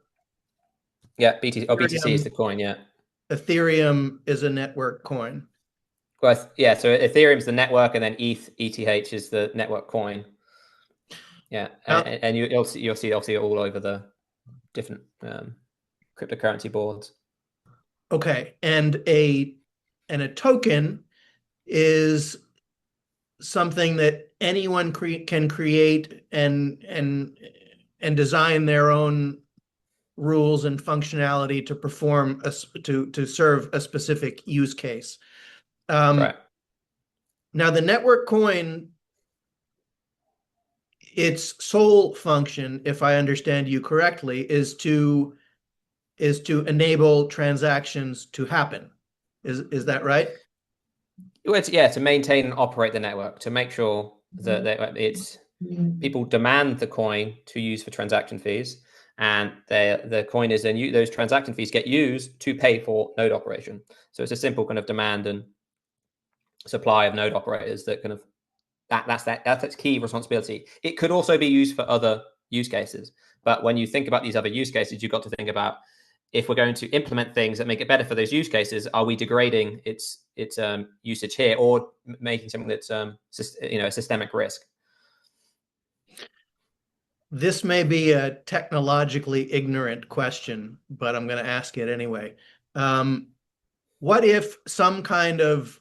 Yeah, BTC is the coin, yeah. Ethereum is a network coin. Well, yeah, so Ethereum is the network, and then ETH is the network coin. Yeah, and you'll see obviously all over the different cryptocurrency boards. Okay, and a token is something that anyone can create and design their own rules and functionality to perform to serve a specific use case. Right. Now, the network coin, its sole function, if I understand you correctly, is to enable transactions to happen. Is that right? Well, to maintain and operate the network, to make sure that it's people demand the coin to use for transaction fees, and the coin is then those transaction fees get used to pay for node operation. So it's a simple kind of demand and supply of node operators that kind of that's its key responsibility. It could also be used for other use cases, but when you think about these other use cases, you've got to think about, if we're going to implement things that make it better for those use cases, are we degrading its usage here, or making something that's a systemic risk? This may be a technologically ignorant question, but I'm going to ask it anyway. What if some kind of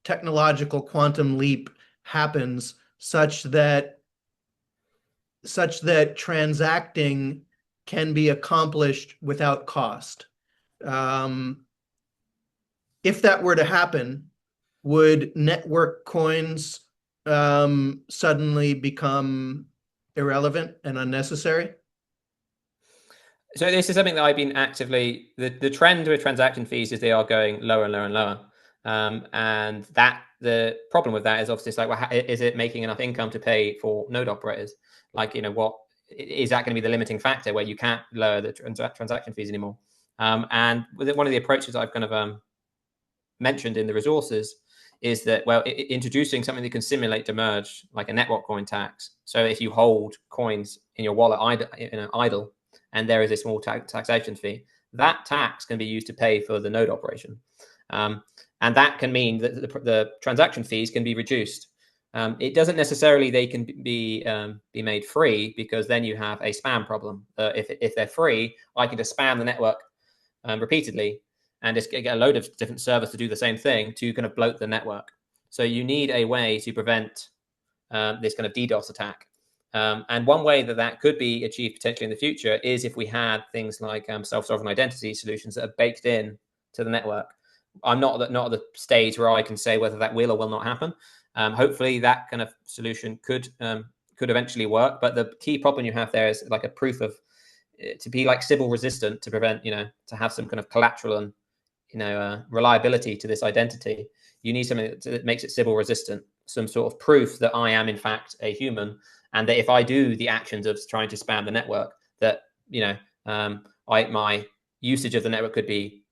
technological quantum leap happens such that transacting can be accomplished without cost? If that were to happen, would network coins suddenly become irrelevant and unnecessary? So this is something that I've been actively, the trend with transaction fees is they are going lower and lower and lower. And that the problem with that is obviously it's like, well, is it making enough income to pay for node operators? Like, what is that going to be the limiting factor where you can't lower the transaction fees anymore? And one of the approaches I've kind of mentioned in the resources is that, well, introducing something that can simulate demerge, like a network coin tax. So if you hold coins in your wallet idle, and there is a small taxation fee, that tax can be used to pay for the node operation. And that can mean that the transaction fees can be reduced. It doesn't necessarily they can be made free, because then you have a spam problem. If they're free, I can just spam the network repeatedly and just get a load of different servers to do the same thing to kind of bloat the network. So you need a way to prevent this kind of DDoS attack. And one way that could be achieved potentially in the future is if we had things like self-sovereign identity solutions that are baked in to the network. I'm not at the stage where I can say whether that will or will not happen. Hopefully that kind of solution could eventually work. But the key problem you have there is like a proof of to be like Sybil resistant, to prevent, to have some kind of collateral and reliability to this identity. You need something that makes it Sybil resistant, some sort of proof that I am in fact a human, and that if I do the actions of trying to spam the network, that my usage of the network could be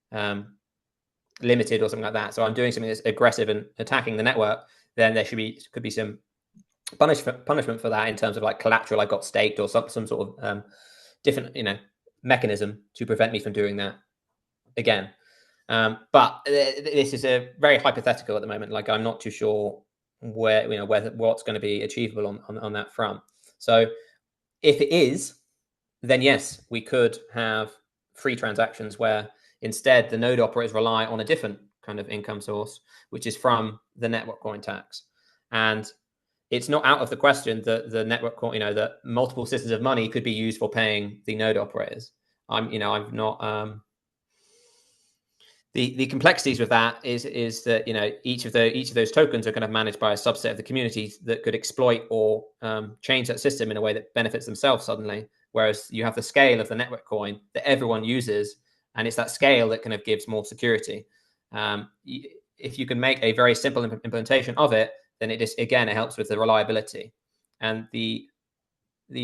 limited or something like that. So I'm doing something that's aggressive and attacking the network, then there could be some punishment for that in terms of like collateral I got staked, or some sort of different mechanism to prevent me from doing that again. But this is a very hypothetical at the moment. Like, I'm not too sure whether what's going to be achievable on that front. So if it is, then yes, we could have free transactions where instead the node operators rely on a different kind of income source, which is from the network coin tax. And it's not out of the question that the network coin, that multiple systems of money could be used for paying the node operators. I'm not. The complexities with that is that each of those tokens are kind of managed by a subset of the community that could exploit or change that system in a way that benefits themselves suddenly. Whereas you have the scale of the network coin that everyone uses, and it's that scale that kind of gives more security. If you can make a very simple implementation of it, then it helps with the reliability. And the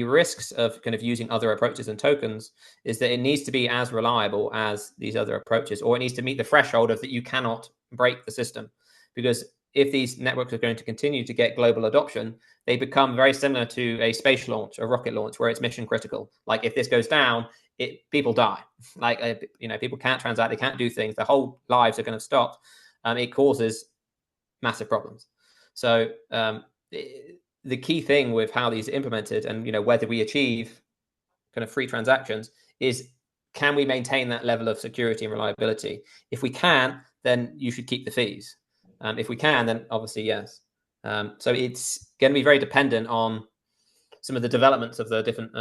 risks of kind of using other approaches and tokens is that it needs to be as reliable as these other approaches, or it needs to meet the threshold of that you cannot break the system. Because if these networks are going to continue to get global adoption, they become very similar to a space launch, a rocket launch, where it's mission critical. Like, if this goes down, people die. Like, people can't transact, they can't do things, their whole lives are going to stop. It causes massive problems. So the key thing with how these are implemented, and whether we achieve kind of free transactions, is can we maintain that level of security and reliability? If we can, then you should keep the fees. If we can, then obviously yes. So it's going to be very dependent on some of the developments of the different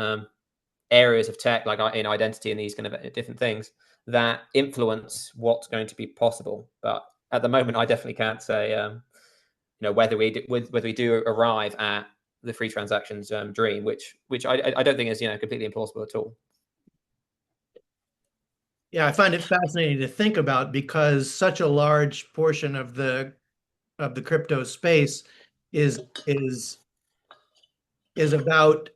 areas of tech, like in identity and these kind of different things that influence what's going to be possible. But at the moment, I definitely can't say, whether we do arrive at the free transactions dream, which I don't think is completely implausible at all. Yeah, I find it fascinating to think about because such a large portion of the crypto space is about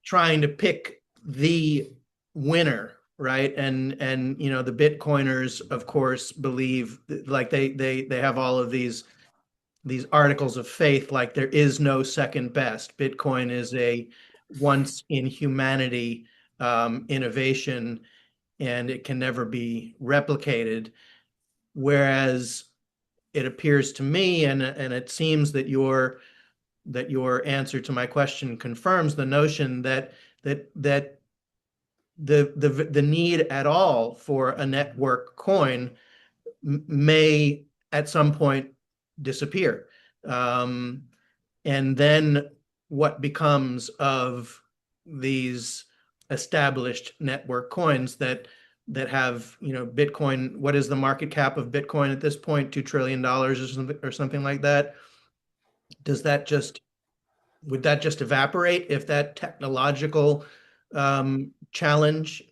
trying to pick the winner, right? And the Bitcoiners, of course, believe like they have all of these articles of faith, like there is no second best. Bitcoin is a once in humanity innovation, and it can never be replicated. Whereas it appears to me, and it seems that your answer to my question confirms the notion that the need at all for a network coin may at some point disappear. And then what becomes of these established network coins that have, Bitcoin? What is the market cap of Bitcoin at this point? $2 trillion or something like that. Would that just evaporate if that technological challenge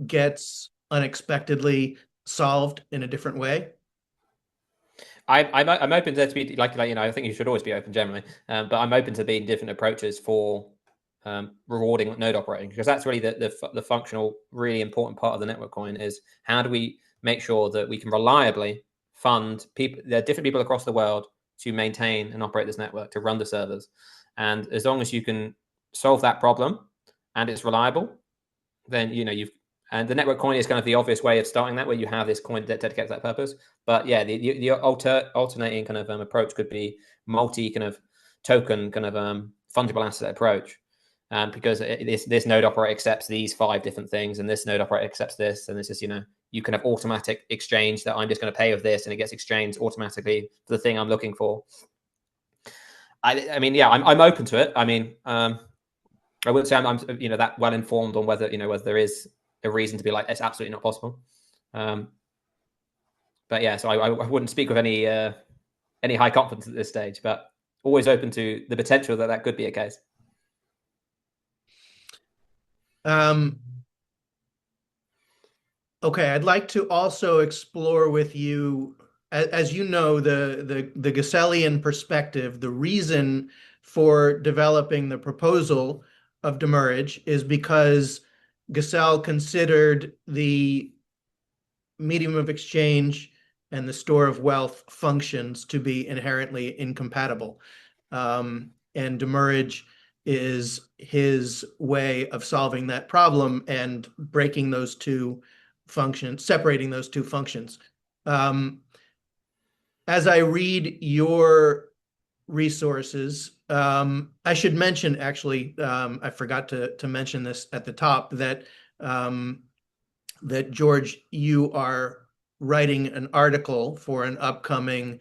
gets unexpectedly solved in a different way? I'm open to be like I think you should always be open generally, but I'm open to being different approaches for rewarding node operating, because that's really the functional, really important part of the network coin is how do we make sure that we can reliably fund people, there are different people across the world to maintain and operate this network, to run the servers. And as long as you can solve that problem and it's reliable, then and the network coin is kind of the obvious way of starting that, where you have this coin that dedicates that purpose. But yeah, the alternating kind of approach could be multi kind of token kind of fungible asset approach, because this node operator accepts these 5 different things, and this node operator accepts this, and it's just you can have automatic exchange that I'm just going to pay with this, and it gets exchanged automatically for the thing I'm looking for. I mean, yeah, I'm open to it. I mean, I wouldn't say I'm that well informed on whether whether there is a reason to be like it's absolutely not possible. But yeah, so I wouldn't speak with any high confidence at this stage, but always open to the potential that could be a case. Okay, I'd like to also explore with you, as you know, the Geselian perspective. The reason for developing the proposal of demurrage is because Gesell considered the medium of exchange and the store of wealth functions to be inherently incompatible. And demurrage is his way of solving that problem and breaking those two functions, separating those two functions. As I read your resources, I should mention, actually, I forgot to mention this at the top, that George, you are writing an article for an upcoming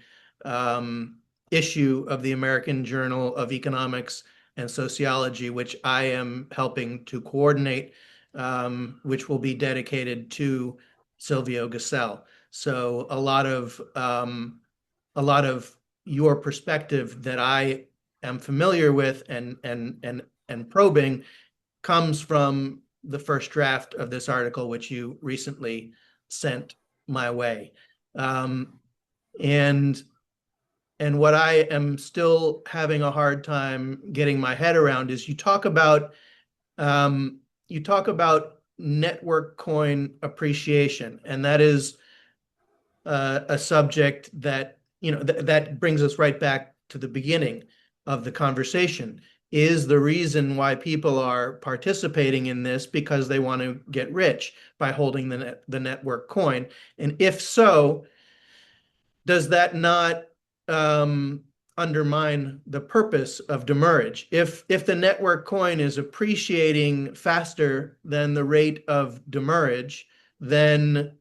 issue of the American Journal of Economics and Sociology, which I am helping to coordinate, which will be dedicated to Silvio Gesell. So a lot of your perspective that I am familiar with and probing comes from the first draft of this article, which you recently sent my way. And what I am still having a hard time getting my head around is you talk about network coin appreciation, and that is a subject that that brings us right back to the beginning of the conversation. Is the reason why people are participating in this because they want to get rich by holding the network coin? And if so, does that not undermine the purpose of demurrage? If the network coin is appreciating faster than the rate of demurrage, then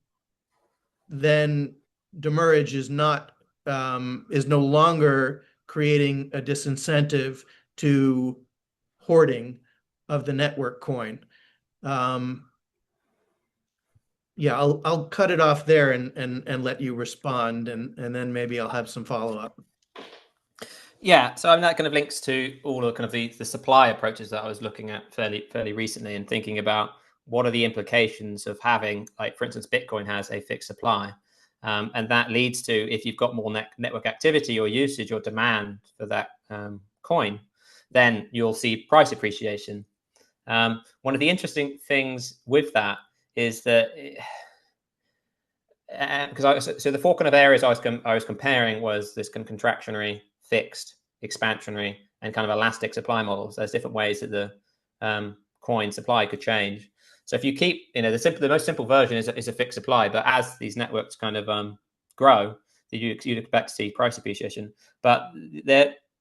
demurrage is not is no longer creating a disincentive to hoarding of the network coin. Yeah, I'll cut it off there and let you respond, and then maybe I'll have some follow-up. Yeah, so I mean, that kind of links to all of kind of the supply approaches that I was looking at fairly recently, and thinking about what are the implications of having, like, for instance, Bitcoin has a fixed supply. And that leads to, if you've got more network activity or usage or demand for that coin, then you'll see price appreciation. One of the interesting things with that is that, so the four kind of areas I was comparing was this kind of contractionary, fixed, expansionary, and kind of elastic supply models. There's different ways that the coin supply could change. So if you keep, the most simple version is a fixed supply, but as these networks kind of grow, you'd expect to see price appreciation. But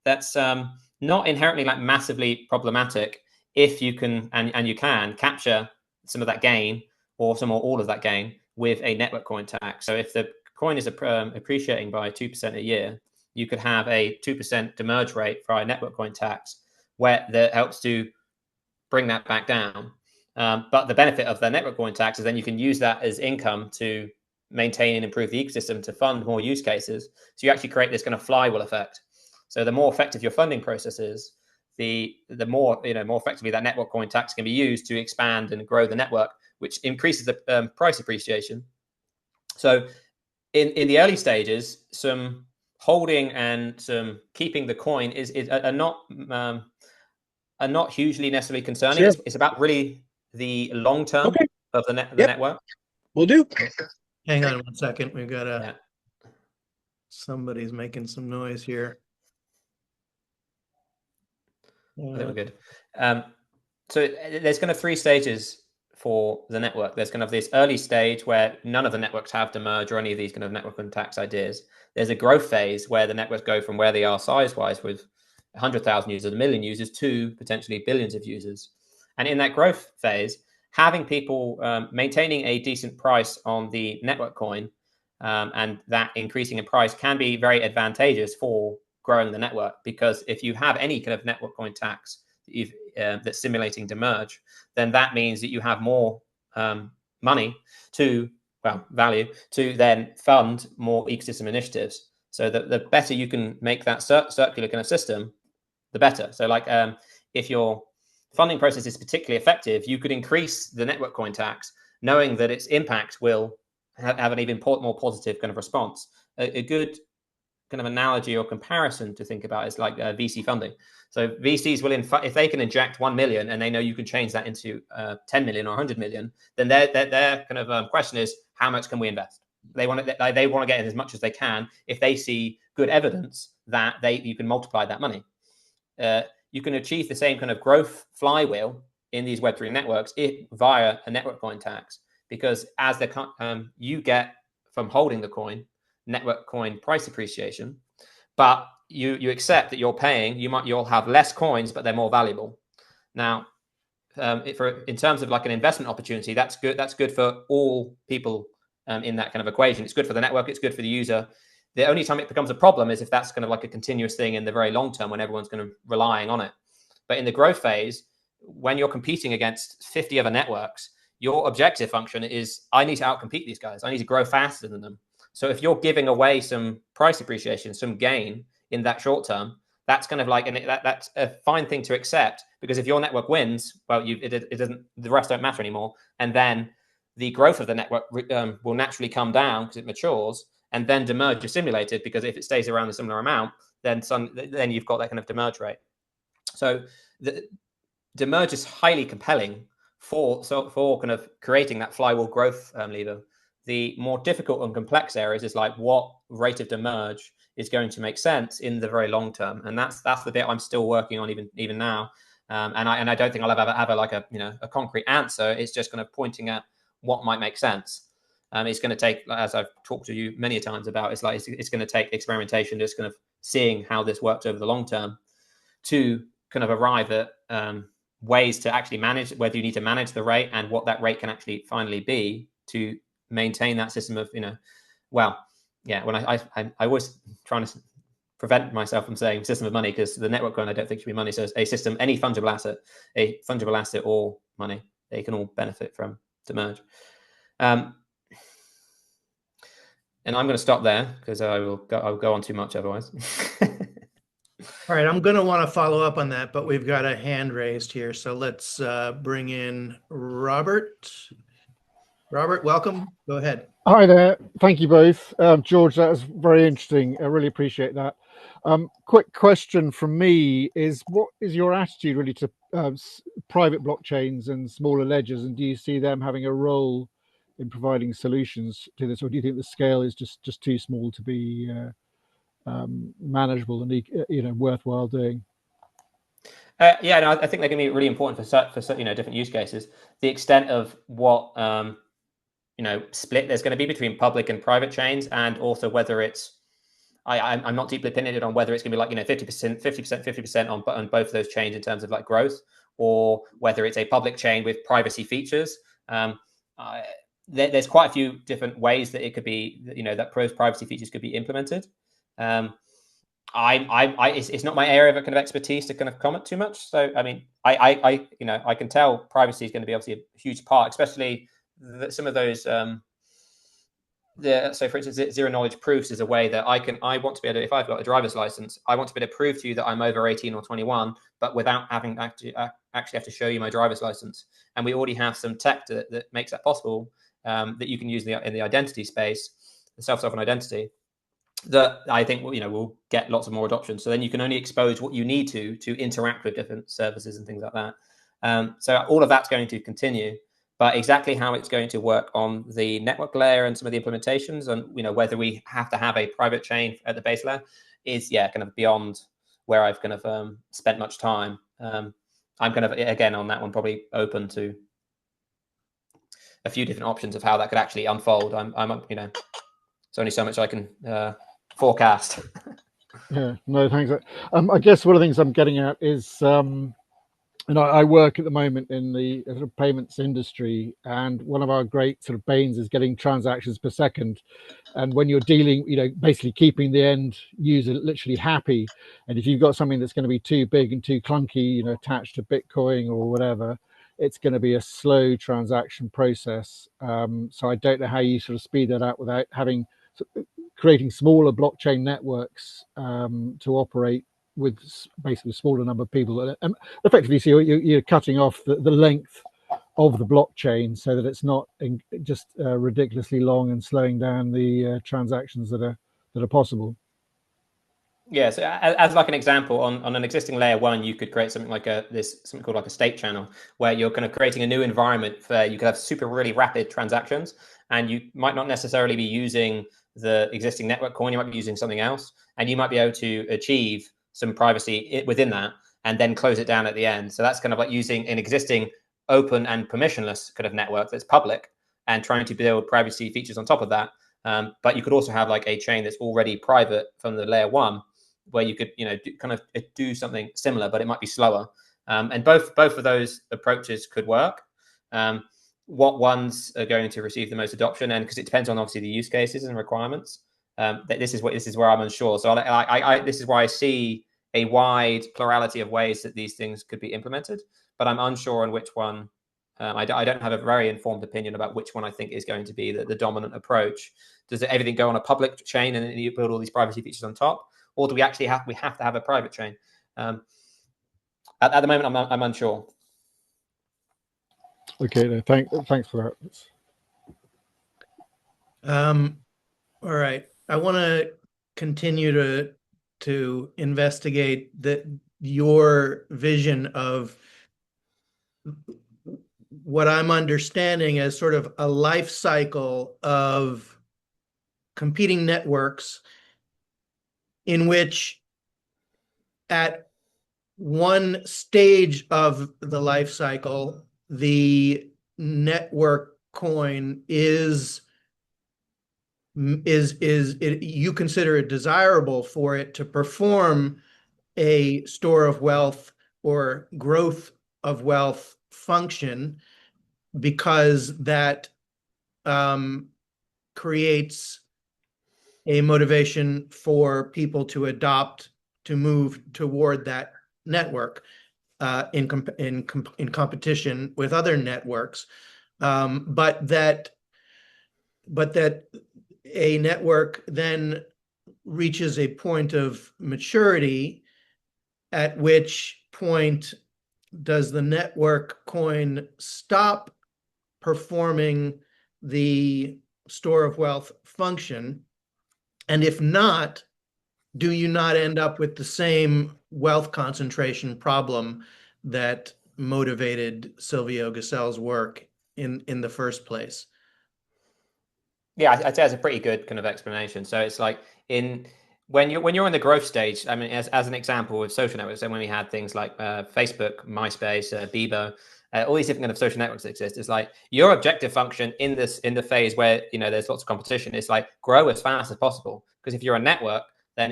that's not inherently like massively problematic if you can and you can capture some of that gain, or some or all of that gain, with a network coin tax. So if the coin is appreciating by 2% a year, you could have a 2% demerge rate for a network coin tax, where that helps to bring that back down. But the benefit of the network coin tax is then you can use that as income to maintain and improve the ecosystem, to fund more use cases. So you actually create this kind of flywheel effect. So the more effective your funding process is, the more more effectively that network coin tax can be used to expand and grow the network, which increases the price appreciation. So in the early stages, some holding and some keeping the coin are not hugely necessarily concerning. Sure. It's about really the long term of the network. Will do. Hang on 1 second. We've got somebody's making some noise here. I think we're good. So there's kind of three stages for the network. There's kind of this early stage where none of the networks have demerge or any of these kind of network and tax ideas. There's a growth phase where the networks go from where they are size-wise, with 100,000 users, 1 million users, to potentially billions of users. And in that growth phase, having people maintaining a decent price on the network coin, and that increasing in price, can be very advantageous for growing the network. Because if you have any kind of network coin tax that's simulating demerge, then that means that you have more money value to then fund more ecosystem initiatives. So the better you can make that circular kind of system, the better. So like if your funding process is particularly effective, you could increase the network coin tax, knowing that its impact will have an even more positive kind of response. A good kind of analogy or comparison to think about is like VC funding. So VCs will, if they can inject 1 million and they know you can change that into 10 million or 100 million, then their kind of question is, how much can we invest? They want to get in as much as they can if they see good evidence that you can multiply that money. You can achieve the same kind of growth flywheel in these Web3 networks via a network coin tax, because as you get from holding the coin, network coin price appreciation, but you accept that you're paying, you'll have less coins, but they're more valuable. Now, in terms of like an investment opportunity, that's good. That's good for all people in that kind of equation. It's good for the network. It's good for the user. The only time it becomes a problem is if that's kind of like a continuous thing in the very long term, when everyone's kind of relying on it. But in the growth phase, when you're competing against 50 other networks, your objective function is, I need to outcompete these guys. I need to grow faster than them. So if you're giving away some price appreciation, some gain in that short term, that's kind of like, that's a fine thing to accept, because if your network wins, well, it doesn't, the rest don't matter anymore. And then the growth of the network will naturally come down because it matures, and then demerge is simulated, because if it stays around a similar amount, then you've got that kind of demerge rate. So the demerge is highly compelling for kind of creating that flywheel growth lever. The more difficult and complex areas is like, what rate of demerge is going to make sense in the very long term, and that's the bit I'm still working on even now. And I don't think I'll ever have a concrete answer. It's just kind of pointing at what might make sense. It's going to take, as I've talked to you many times about, it's going to take experimentation, just kind of seeing how this works over the long term, to kind of arrive at ways to actually manage, whether you need to manage the rate and what that rate can actually finally be to maintain that system of, yeah, when I always trying to prevent myself from saying system of money, because the network coin I don't think should be money. So it's a system, any fungible asset or money, they can all benefit from to merge. And I'm going to stop there because I'll go on too much otherwise. All right, I'm going to want to follow up on that, but we've got a hand raised here. So let's bring in Robert. Robert, welcome. Go ahead. Hi there. Thank you both. George, that was very interesting. I really appreciate that. Quick question from me is, what is your attitude really to private blockchains and smaller ledgers? And do you see them having a role in providing solutions to this? Or do you think the scale is just too small to be manageable and worthwhile doing? Yeah, no, I think they're going to be really important for different use cases. The extent of what split there's going to be between public and private chains, and also whether it's I'm not deeply opinionated on whether it's going to be like 50%, 50% on both of those chains in terms of like growth, or whether it's a public chain with privacy features. There's quite a few different ways that it could be, that privacy features could be implemented. It's not my area of kind of expertise to kind of comment too much. So I mean, I can tell privacy is going to be obviously a huge part, especially some of those. So for instance, zero knowledge proofs is a way that I want to be able to, if I've got a driver's license, I want to be able to prove to you that I'm over 18 or 21, but without having actually have to show you my driver's license. And we already have some tech that makes that possible, that you can use in the identity space, the self-sovereign identity, that I think will get lots of more adoption. So then you can only expose what you need to interact with different services and things like that. So all of that's going to continue, but exactly how it's going to work on the network layer and some of the implementations, and whether we have to have a private chain at the base layer is kind of beyond where I've kind of spent much time. I'm kind of, again, on that one, probably open to a few different options of how that could actually unfold. I'm it's only so much I can forecast. Yeah, no, thanks. I guess one of the things I'm getting at is, I work at the moment in the sort of payments industry, and one of our great sort of banes is getting transactions per second. And when you're dealing, basically keeping the end user literally happy, and if you've got something that's going to be too big and too clunky, attached to Bitcoin or whatever, it's going to be a slow transaction process. So I don't know how you sort of speed that up without creating smaller blockchain networks to operate with basically a smaller number of people. And effectively, so you're cutting off the length of the blockchain so that it's not just ridiculously long and slowing down the transactions that are possible. Yeah, so as like an example, on an existing layer one, you could create something like something called like a state channel, where you're kind of creating a new environment where you could have really rapid transactions, and you might not necessarily be using the existing network coin, you might be using something else, and you might be able to achieve some privacy within that and then close it down at the end. So that's kind of like using an existing open and permissionless kind of network that's public and trying to build privacy features on top of that. But you could also have like a chain that's already private from the layer one, where you could do something similar, but it might be slower. And both of those approaches could work. What ones are going to receive the most adoption, and because it depends on obviously the use cases and requirements. This is where I'm unsure. So this is why I see a wide plurality of ways that these things could be implemented, but I'm unsure on which one. I don't have a very informed opinion about which one I think is going to be the dominant approach. Does everything go on a public chain and then you build all these privacy features on top, or do we actually have to have a private chain? At the moment, I'm unsure. Okay, no, thanks for that. All right, I want to continue to investigate your vision of what I'm understanding as sort of a life cycle of competing networks, in which at one stage of the life cycle, the network coin you consider it desirable for it to perform a store of wealth or growth of wealth function, because that creates a motivation for people to adopt, to move toward that network in competition with other networks, but that a network then reaches a point of maturity, at which point does the network coin stop performing the store of wealth function? And if not, do you not end up with the same wealth concentration problem that motivated Silvio Gasel's work in the first place? Yeah, I'd say that's a pretty good kind of explanation. So it's like when you're in the growth stage. I mean, as an example with social networks, and when we had things like Facebook, MySpace, Bebo, all these different kind of social networks that exist, it's like your objective function in the phase where there's lots of competition is like grow as fast as possible. Because if you're a network, then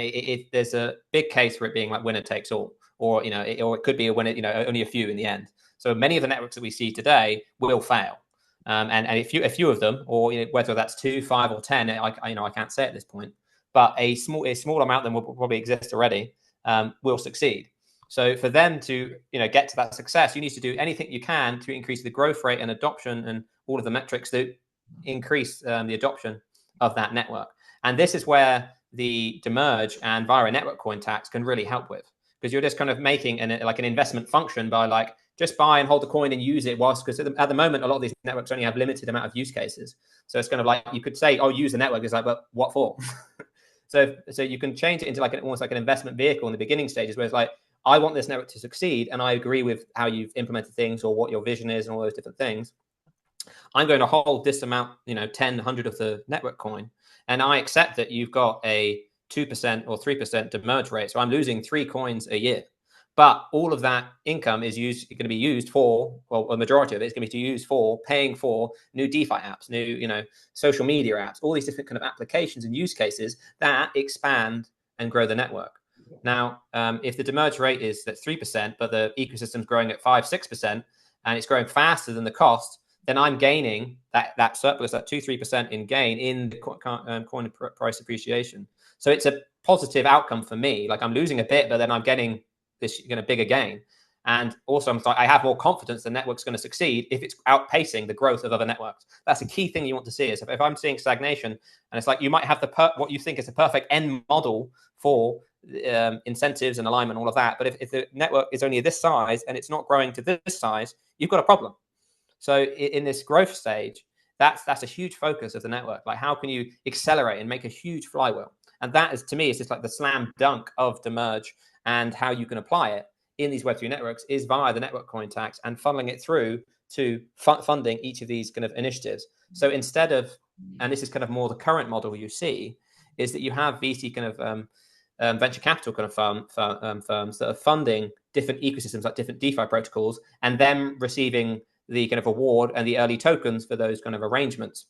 there's a big case for it being like winner takes all, or or it could be a winner, only a few in the end. So many of the networks that we see today will fail. And a few of them, or whether that's 2, 5, or 10, I can't say at this point, but a small amount of them will probably exist already, will succeed. So for them to get to that success, you need to do anything you can to increase the growth rate and adoption and all of the metrics that increase the adoption of that network. And this is where the demerge and via a network coin tax can really help with, because you're just kind of making an investment function by like just buy and hold the coin and use it because at the moment, a lot of these networks only have limited amount of use cases. So it's kind of like, you could say, oh, use the network. It's like, well, what for? So you can change it into almost like an investment vehicle in the beginning stages where it's like, I want this network to succeed. And I agree with how you've implemented things or what your vision is and all those different things. I'm going to hold this amount, 10, 100 of the network coin. And I accept that you've got a 2% or 3% demerge rate. So I'm losing 3 coins a year. But all of that income is going to be used for, well, a majority of it is going to be used for paying for new DeFi apps, new, social media apps, all these different kind of applications and use cases that expand and grow the network. Now, if the demerge rate is at 3%, but the ecosystem's growing at 5, 6%, and it's growing faster than the cost, then I'm gaining that surplus, that 2, 3% in gain in the coin price appreciation. So it's a positive outcome for me. Like I'm losing a bit, but then I'm getting this bigger gain. And also I have more confidence the network's going to succeed if it's outpacing the growth of other networks. That's a key thing you want to see. Is if I'm seeing stagnation, and it's like you might have what you think is a perfect end model for incentives and alignment, all of that. But if the network is only this size and it's not growing to this size, you've got a problem. So in this growth stage, that's a huge focus of the network. Like how can you accelerate and make a huge flywheel? And that is, to me, it's just like the slam dunk of demerge, and how you can apply it in these Web3 networks is via the network coin tax and funneling it through to funding each of these kind of initiatives. So instead of, and this is kind of more the current model you see, is that you have VC kind of venture capital kind of firms that are funding different ecosystems, like different DeFi protocols, and them receiving the kind of award and the early tokens for those kind of arrangements.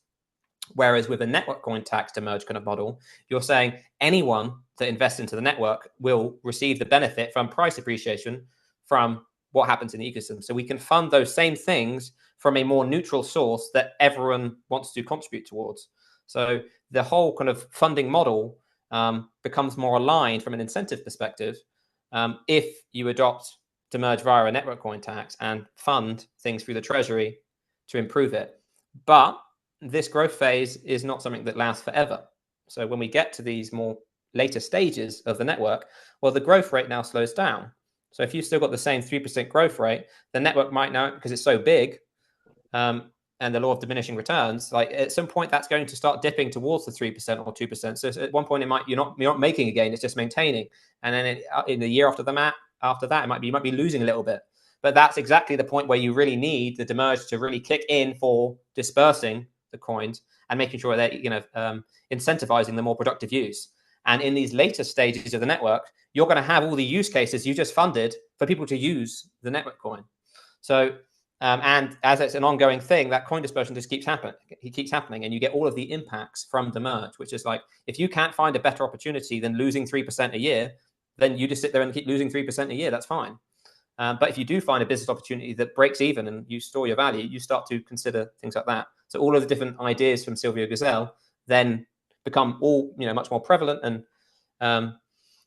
Whereas with a network coin tax demerge kind of model, you're saying anyone that invests into the network will receive the benefit from price appreciation from what happens in the ecosystem. So we can fund those same things from a more neutral source that everyone wants to contribute towards. So the whole kind of funding model becomes more aligned from an incentive perspective if you adopt demerge via a network coin tax and fund things through the treasury to improve it. But this growth phase is not something that lasts forever. So when we get to these more later stages of the network, well, the growth rate now slows down. So if you've still got the same 3% growth rate, the network might now, because it's so big, and the law of diminishing returns, like at some point that's going to start dipping towards the 3% or 2%. So at one point you're not making a gain, it's just maintaining. And then in the year after that, you might be losing a little bit. But that's exactly the point where you really need the demerge to really kick in for dispersing the coins and making sure that incentivizing the more productive use. And in these later stages of the network, you're going to have all the use cases you just funded for people to use the network coin. So and as it's an ongoing thing, that coin dispersion just keeps happening. It keeps happening, and you get all of the impacts from demerge, which is like if you can't find a better opportunity than losing 3% a year, then you just sit there and keep losing 3% a year. That's fine. But if you do find a business opportunity that breaks even and you store your value, you start to consider things like that. So all of the different ideas from Silvio Gasel then become all, much more prevalent and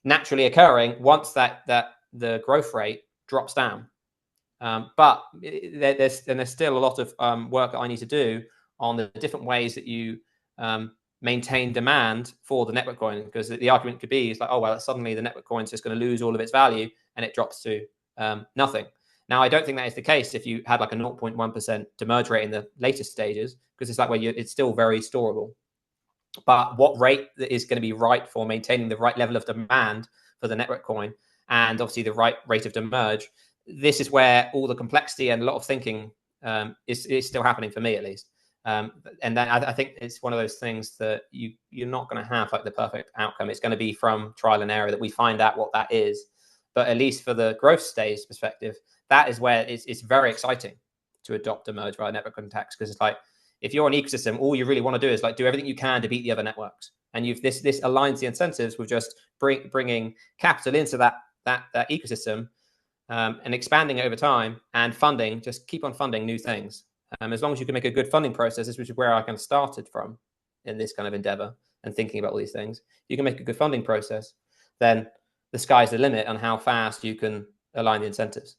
naturally occurring once that the growth rate drops down. But there's still a lot of work that I need to do on the different ways that you maintain demand for the network coin, because the argument could be, is like, oh, well, suddenly the network coin is just going to lose all of its value and it drops to nothing. Now, I don't think that is the case if you had like a 0.1% demerge rate in the latest stages, because it's like where it's still very storable. But what rate is going to be right for maintaining the right level of demand for the network coin, and obviously the right rate of demerge, this is where all the complexity and a lot of thinking is still happening for me, at least. And then I think it's one of those things that you're not going to have like the perfect outcome. It's going to be from trial and error that we find out what that is. But at least for the growth stage perspective, that is where it's very exciting to adopt a merge via network contacts, because it's like, if you're an ecosystem, all you really want to do is like do everything you can to beat the other networks, and this aligns the incentives with just bringing capital into that ecosystem and expanding it over time, and funding, just keep on funding new things. As long as you can make a good funding process, which is where I kind of started from in this kind of endeavor and thinking about all these things, you can make a good funding process, then the sky's the limit on how fast you can align the incentives.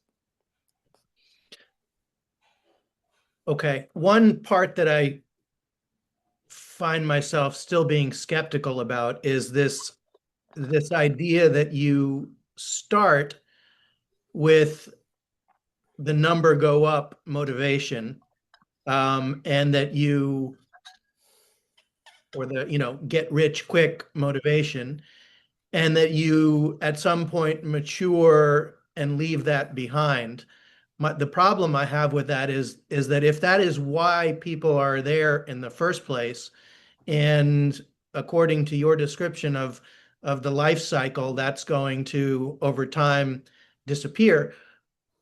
Okay, one part that I find myself still being skeptical about is this idea that you start with the number go up motivation, and that get rich quick motivation, and that you at some point mature and leave that behind. The problem I have with that is that if that is why people are there in the first place, and according to your description of the life cycle, that's going to over time disappear,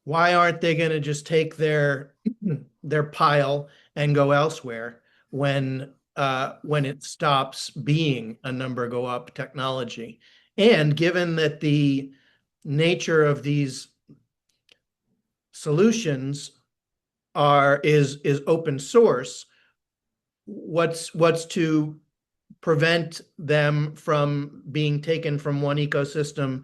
why aren't they going to just take their pile and go elsewhere when it stops being a number go up technology? And given that the nature of these solutions is open source, what's to prevent them from being taken from one ecosystem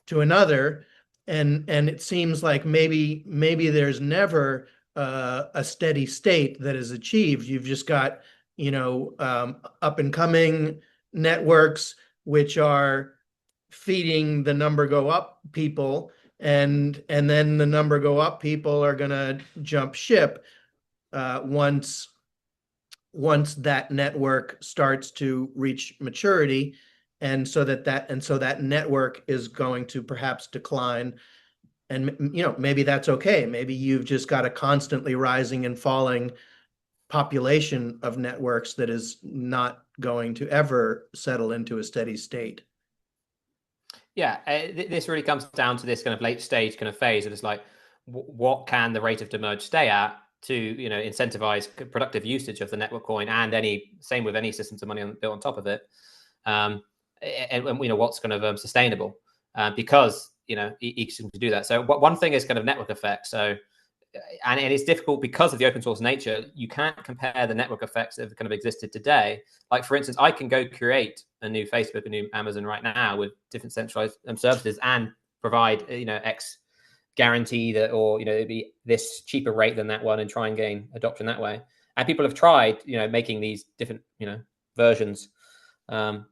to another? And it seems like maybe there's never a steady state that is achieved. You've just got up and coming networks which are feeding the number go up people, and then the number go up people are going to jump ship once that network starts to reach maturity, and so that network is going to perhaps decline. And maybe that's okay. Maybe you've just got a constantly rising and falling population of networks that is not going to ever settle into a steady state. Yeah, this really comes down to this kind of late stage kind of phase. And it's like, what can the rate of demerge stay at to incentivize productive usage of the network coin, and same with any systems of money built on top of it, and what's kind of sustainable, because ecosystem to do that. So one thing is kind of network effects. So and it's difficult because of the open source nature. You can't compare the network effects that have kind of existed today. Like, for instance, I can go create a new Facebook, a new Amazon right now with different centralized services and provide X guarantee that, or it'd be this cheaper rate than that one, and try and gain adoption that way. And people have tried making these different versions to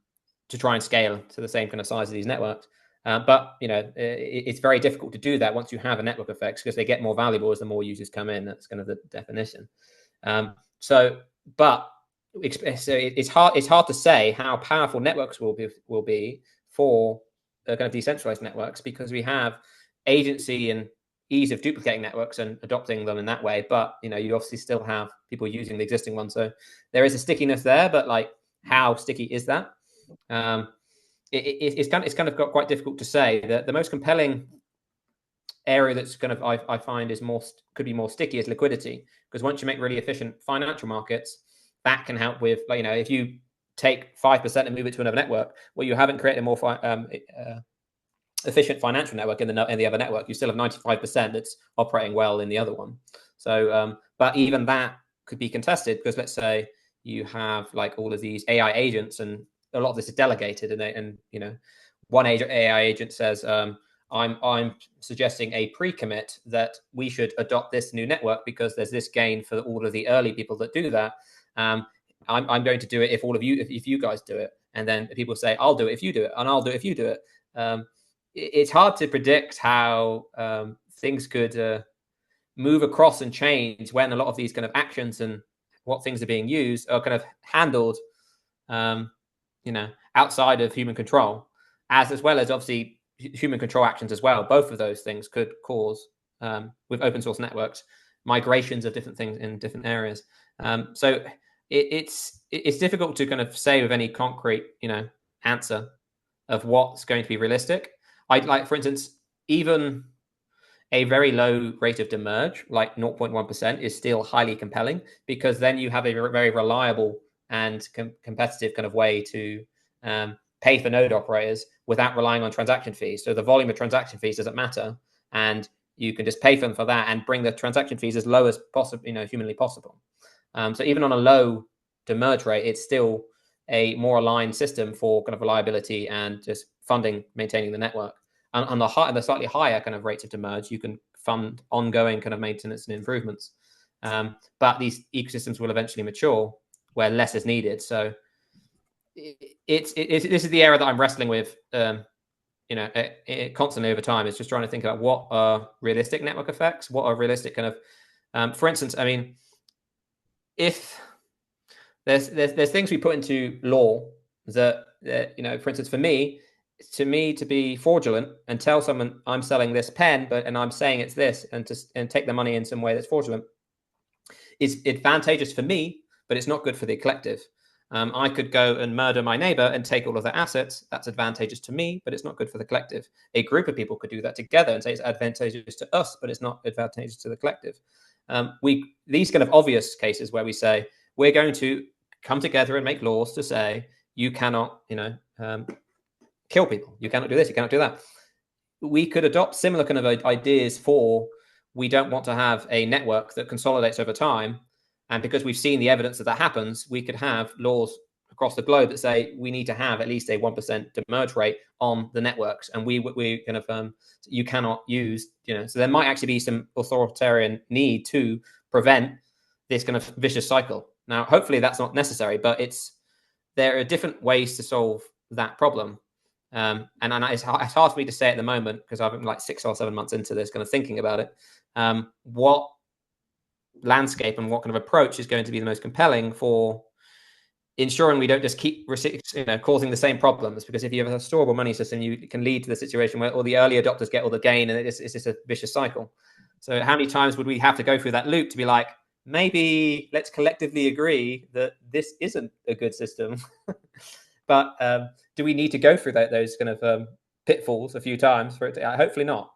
try and scale to the same kind of size of these networks. But it's very difficult to do that once you have a network effects, because they get more valuable as the more users come in. That's kind of the definition. So it's hard to say how powerful networks will be for kind of decentralized networks, because we have agency and ease of duplicating networks and adopting them in that way. But you obviously still have people using the existing one, so there is a stickiness there. But like, how sticky is that? It's kind of got quite difficult to say. The most compelling area that's kind of I find could be more sticky is liquidity, because once you make really efficient financial markets, that can help with, like, if you take 5% and move it to another network, well, you haven't created a more efficient financial network in the other network. You still have 95% that's operating well in the other one. So, but even that could be contested, because let's say you have like all of these AI agents, and a lot of this is delegated, and you know, one AI agent says, I'm suggesting a pre-commit that we should adopt this new network because there's this gain for all of the early people that do that. I'm going to do it if all of you, if you guys do it. And then people say, I'll do it if you do it, and I'll do it if you do it. It's hard to predict how things could move across and change when a lot of these kind of actions and what things are being used are kind of handled, you know, outside of human control, as well as obviously human control actions as well. Both of those things could cause, with open source networks, migrations of different things in different areas. So it's difficult to kind of say with any concrete, you know, answer of what's going to be realistic. I'd like, for instance, even a very low rate of demerge, like 0.1%, is still highly compelling, because then you have a very reliable and competitive kind of way to pay for node operators without relying on transaction fees. So the volume of transaction fees doesn't matter, and you can just pay them for that and bring the transaction fees as low as possible, you know, humanly possible. So even on a low demerge rate, it's still a more aligned system for kind of reliability and just funding, maintaining the network. And on the slightly higher kind of rates of demerge, you can fund ongoing kind of maintenance and improvements. But these ecosystems will eventually mature where less is needed. So this is the area that I'm wrestling with, you know, constantly over time. Is just trying to think about what are realistic network effects, what are realistic kind of, for instance, I mean, if there's things we put into law that you know, for instance, for me to be fraudulent and tell someone I'm selling this pen, and I'm saying it's this, and take the money in some way that's fraudulent, is advantageous for me, but it's not good for the collective. I could go and murder my neighbor and take all of their assets. That's advantageous to me, but it's not good for the collective. A group of people could do that together and say it's advantageous to us, but it's not advantageous to the collective. These kind of obvious cases where we say we're going to come together and make laws to say you cannot, you know, kill people. You cannot do this. You cannot do that. We could adopt similar kind of ideas for, we don't want to have a network that consolidates over time. And because we've seen the evidence that happens, we could have laws across the globe that say we need to have at least a 1% demerge rate on the networks. And we kind of, you cannot use, you know, so there might actually be some authoritarian need to prevent this kind of vicious cycle. Now, hopefully that's not necessary, but there are different ways to solve that problem. And it's hard for me to say at the moment, because I've been like 6 or 7 months into this, kind of thinking about it. What landscape and what kind of approach is going to be the most compelling for ensuring we don't just keep, you know, causing the same problems? Because if you have a storable money system, it can lead to the situation where all the early adopters get all the gain, and it's just a vicious cycle. So how many times would we have to go through that loop to be like, maybe let's collectively agree that this isn't a good system? But do we need to go through those kind of pitfalls a few times for it to? Hopefully not.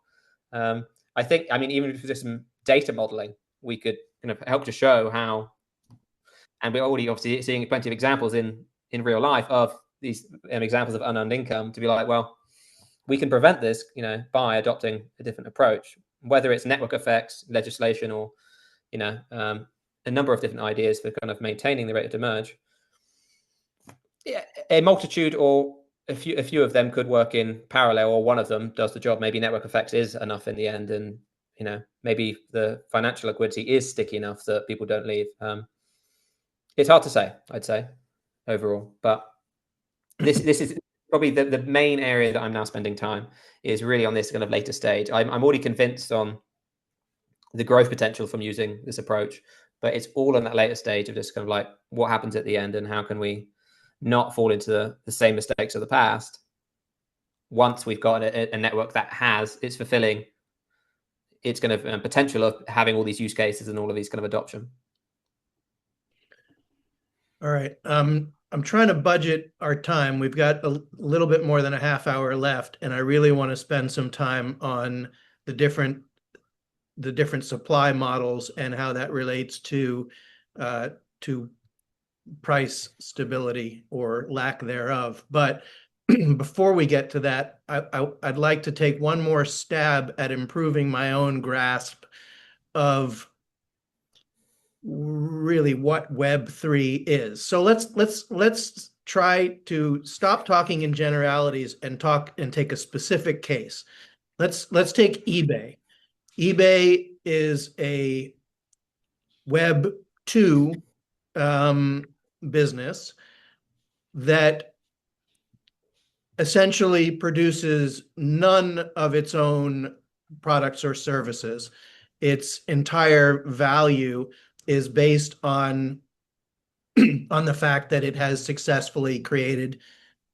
I think, I mean, even if there's some data modeling, we could kind of help to show how, and we're already obviously seeing plenty of examples in real life of these examples of unearned income, to be like, well, we can prevent this, you know, by adopting a different approach, whether it's network effects, legislation, or, you know, a number of different ideas for kind of maintaining the rate of demerge. Yeah, a multitude or a few of them could work in parallel, or one of them does the job. Maybe network effects is enough in the end, and, you know, maybe the financial liquidity is sticky enough that people don't leave. It's hard to say, I'd say, overall. But this is probably the main area that I'm now spending time, is really on this kind of later stage. I'm already convinced on the growth potential from using this approach, but it's all in that later stage of just kind of like, what happens at the end, and how can we not fall into the same mistakes of the past once we've got a network that it's fulfilling its kind of potential of having all these use cases and all of these kind of adoption. All right. I'm trying to budget our time. We've got a little bit more than a half hour left, and I really want to spend some time on the different supply models and how that relates to price stability or lack thereof. But before we get to that, I'd like to take one more stab at improving my own grasp of really what Web3 is. So let's try to stop talking in generalities and take a specific case. Let's take eBay. eBay is a Web2 business that essentially produces none of its own products or services. Its entire value is based on the fact that it has successfully created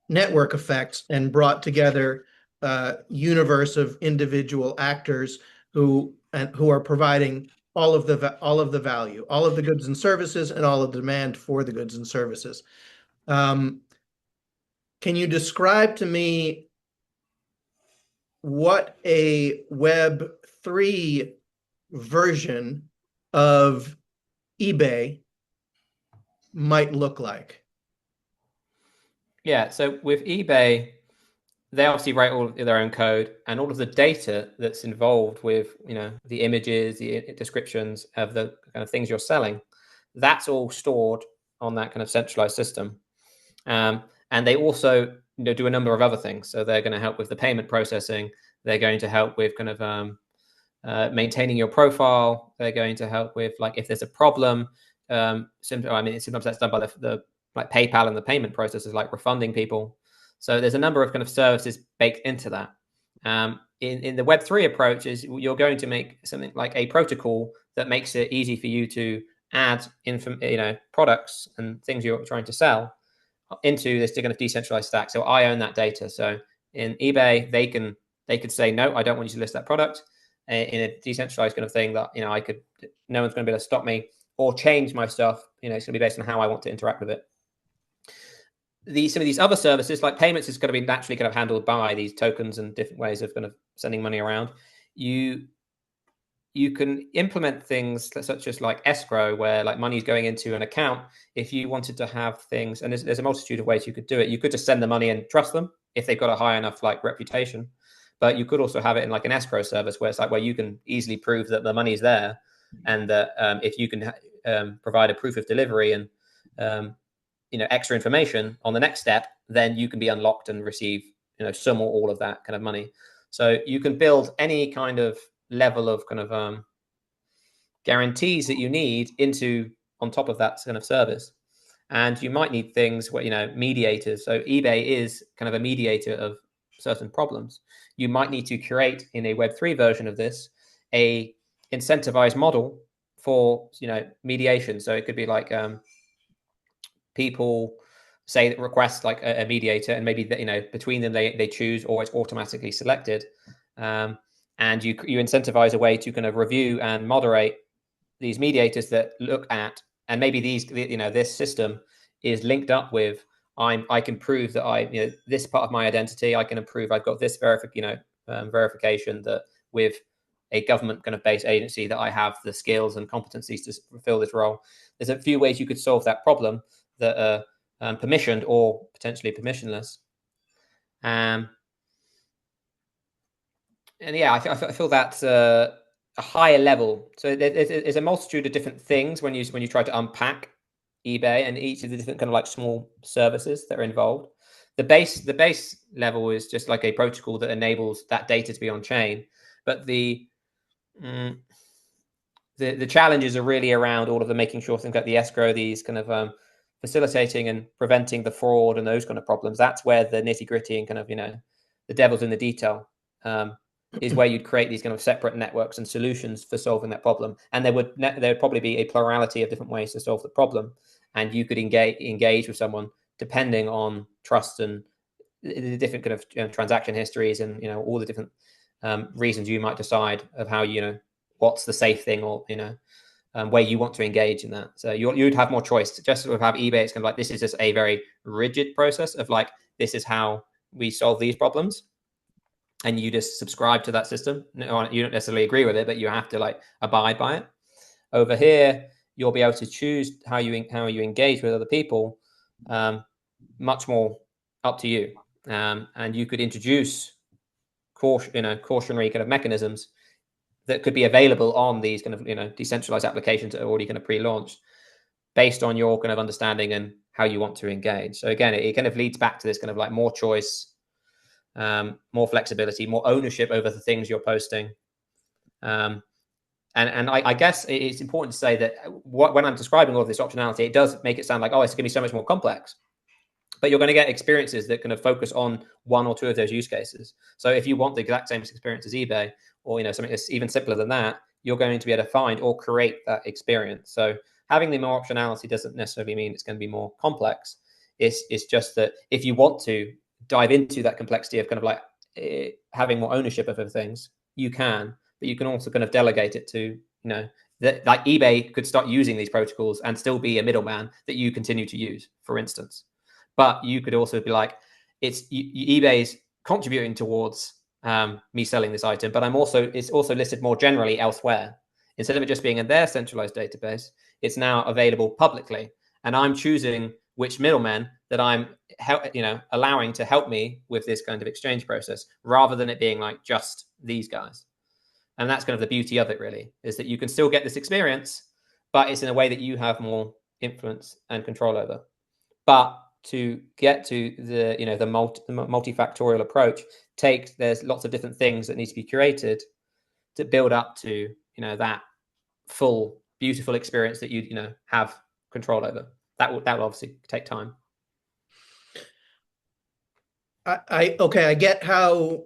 network effects and brought together a universe of individual actors who are providing all of the value, all of the goods and services, and all of the demand for the goods and services. Can you describe to me what a Web3 version of eBay might look like? Yeah, so with eBay, they obviously write all of their own code, and all of the data that's involved with, the images, the descriptions of the kind of things you're selling, that's all stored on that kind of centralized system. And they also do a number of other things. So they're going to help with the payment processing. They're going to help with kind of maintaining your profile. They're going to help with, like, if there's a problem. Sometimes that's done by the like PayPal and the payment processors, like refunding people. So there's a number of kind of services baked into that. In the Web3 approach, is you're going to make something like a protocol that makes it easy for you to add products and things you're trying to sell into this kind of decentralized stack. So I own that data. So in eBay, they could say, no, I don't want you to list that product. In a decentralized kind of thing that no one's going to be able to stop me or change my stuff. It's going to be based on how I want to interact with it. Some of these other services, like payments, is going to be naturally kind of handled by these tokens and different ways of kind of sending money around. You can implement things such as like escrow, where like money is going into an account. If you wanted to have things, and there's a multitude of ways you could do it. You could just send the money and trust them if they've got a high enough like reputation. But you could also have it in like an escrow service where it's like where you can easily prove that the money is there, and that if you can provide a proof of delivery and extra information on the next step, then you can be unlocked and receive some or all of that kind of money. So you can build any kind of level of kind of guarantees that you need into on top of that kind of service. And you might need things where mediators. So eBay is kind of a mediator of certain problems. You might need to create in a Web3 version of this a incentivized model for mediation. So it could be like people say that request like a mediator, and maybe between them they choose, or it's automatically selected, and you incentivize a way to kind of review and moderate these mediators that look at, and maybe these this system is linked up with I can prove that this part of my identity, I can prove I've got this verification that with a government kind of based agency that I have the skills and competencies to fulfill this role. There's a few ways you could solve that problem that are permissioned or potentially permissionless. And yeah, I feel that's a higher level. So there's a multitude of different things when you try to unpack eBay and each of the different kind of like small services that are involved. The base level is just like a protocol that enables that data to be on chain, but the challenges are really around all of the making sure things like the escrow, these kind of facilitating and preventing the fraud and those kind of problems. That's where the nitty gritty and kind of the devil's in the detail is where you'd create these kind of separate networks and solutions for solving that problem. And there would probably be a plurality of different ways to solve the problem, and you could engage with someone depending on trust and the different kind of transaction histories and all the different reasons you might decide of how what's the safe thing, or where you want to engage in that. So you'd have more choice. Just with have eBay, it's kind of like this is just a very rigid process of like this is how we solve these problems, and you just subscribe to that system. You don't necessarily agree with it, but you have to like abide by it. Over here, you'll be able to choose how you engage with other people, much more up to you, and you could introduce cautionary kind of mechanisms that could be available on these kind of, decentralized applications that are already kind of pre-launched based on your kind of understanding and how you want to engage. So again, it kind of leads back to this kind of like more choice, more flexibility, more ownership over the things you're posting. And I guess it's important to say that when I'm describing all of this optionality, it does make it sound like, oh, it's going to be so much more complex. But you're going to get experiences that kind of focus on one or two of those use cases. So if you want the exact same experience as eBay, or something that's even simpler than that, you're going to be able to find or create that experience. So having the more optionality doesn't necessarily mean it's going to be more complex. It's just that if you want to dive into that complexity of kind of like having more ownership over things, you can, but you can also kind of delegate it to, that like eBay could start using these protocols and still be a middleman that you continue to use, for instance. But you could also be like, eBay's contributing towards me selling this item, but it's also listed more generally elsewhere. Instead of it just being in their centralized database, it's now available publicly, and I'm choosing which middlemen that I'm allowing to help me with this kind of exchange process, rather than it being like just these guys. And that's kind of the beauty of it, really, is that you can still get this experience, but it's in a way that you have more influence and control over. But to get to the multifactorial approach, there's lots of different things that need to be curated to build up to that full beautiful experience that you have control over. That will obviously take time. I get how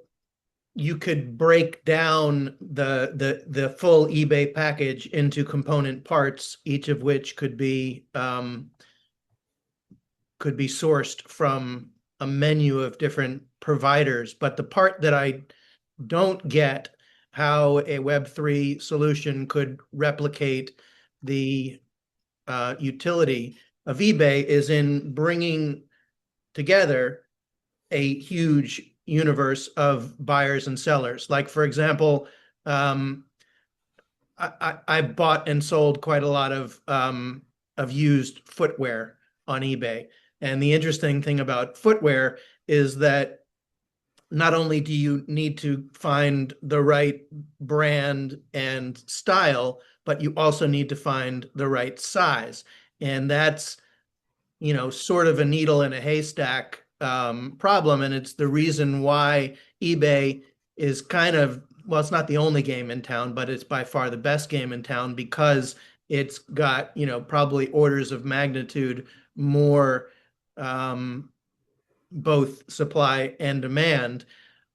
you could break down the full eBay package into component parts, each of which could be sourced from a menu of different providers. But the part that I don't get, how a Web3 solution could replicate the utility of eBay, is in bringing together a huge universe of buyers and sellers. Like, for example, I bought and sold quite a lot of used footwear on eBay. And the interesting thing about footwear is that not only do you need to find the right brand and style, but you also need to find the right size. And that's, sort of a needle in a haystack problem. And it's the reason why eBay is kind of, well, it's not the only game in town, but it's by far the best game in town, because it's got, probably orders of magnitude more both supply and demand.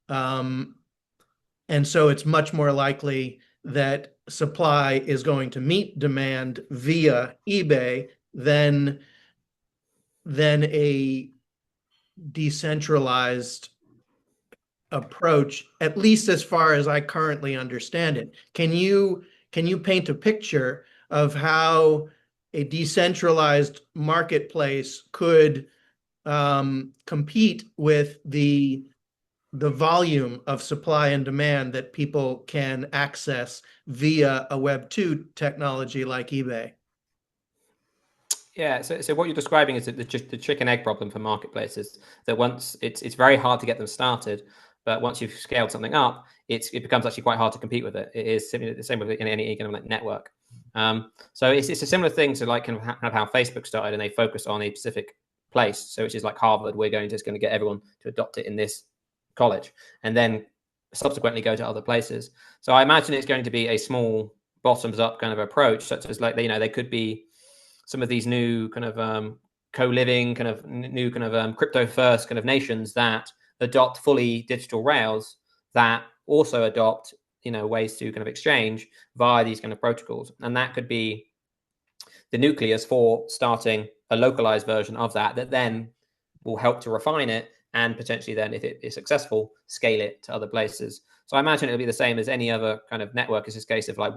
And so it's much more likely that supply is going to meet demand via eBay than a decentralized approach, at least as far as I currently understand it. Can you paint a picture of how a decentralized marketplace could compete with the volume of supply and demand that people can access via a Web2 technology like eBay? Yeah, so what you're describing is the chicken egg problem for marketplaces. That once it's very hard to get them started, but once you've scaled something up, it becomes actually quite hard to compete with it. It is the same with in any kind of like network. So it's a similar thing to like kind of how Facebook started, and they focused on a specific place. So which is like Harvard, we're going to get everyone to adopt it in this college, and then subsequently go to other places. So I imagine it's going to be a small bottoms up kind of approach, such as like they could be some of these new kind of co-living kind of new kind of crypto first kind of nations that adopt fully digital rails, that also adopt ways to kind of exchange via these kind of protocols. And that could be the nucleus for starting a localized version of that then will help to refine it, and potentially then, if it is successful, scale it to other places. So I imagine it'll be the same as any other kind of network. It's this case of like,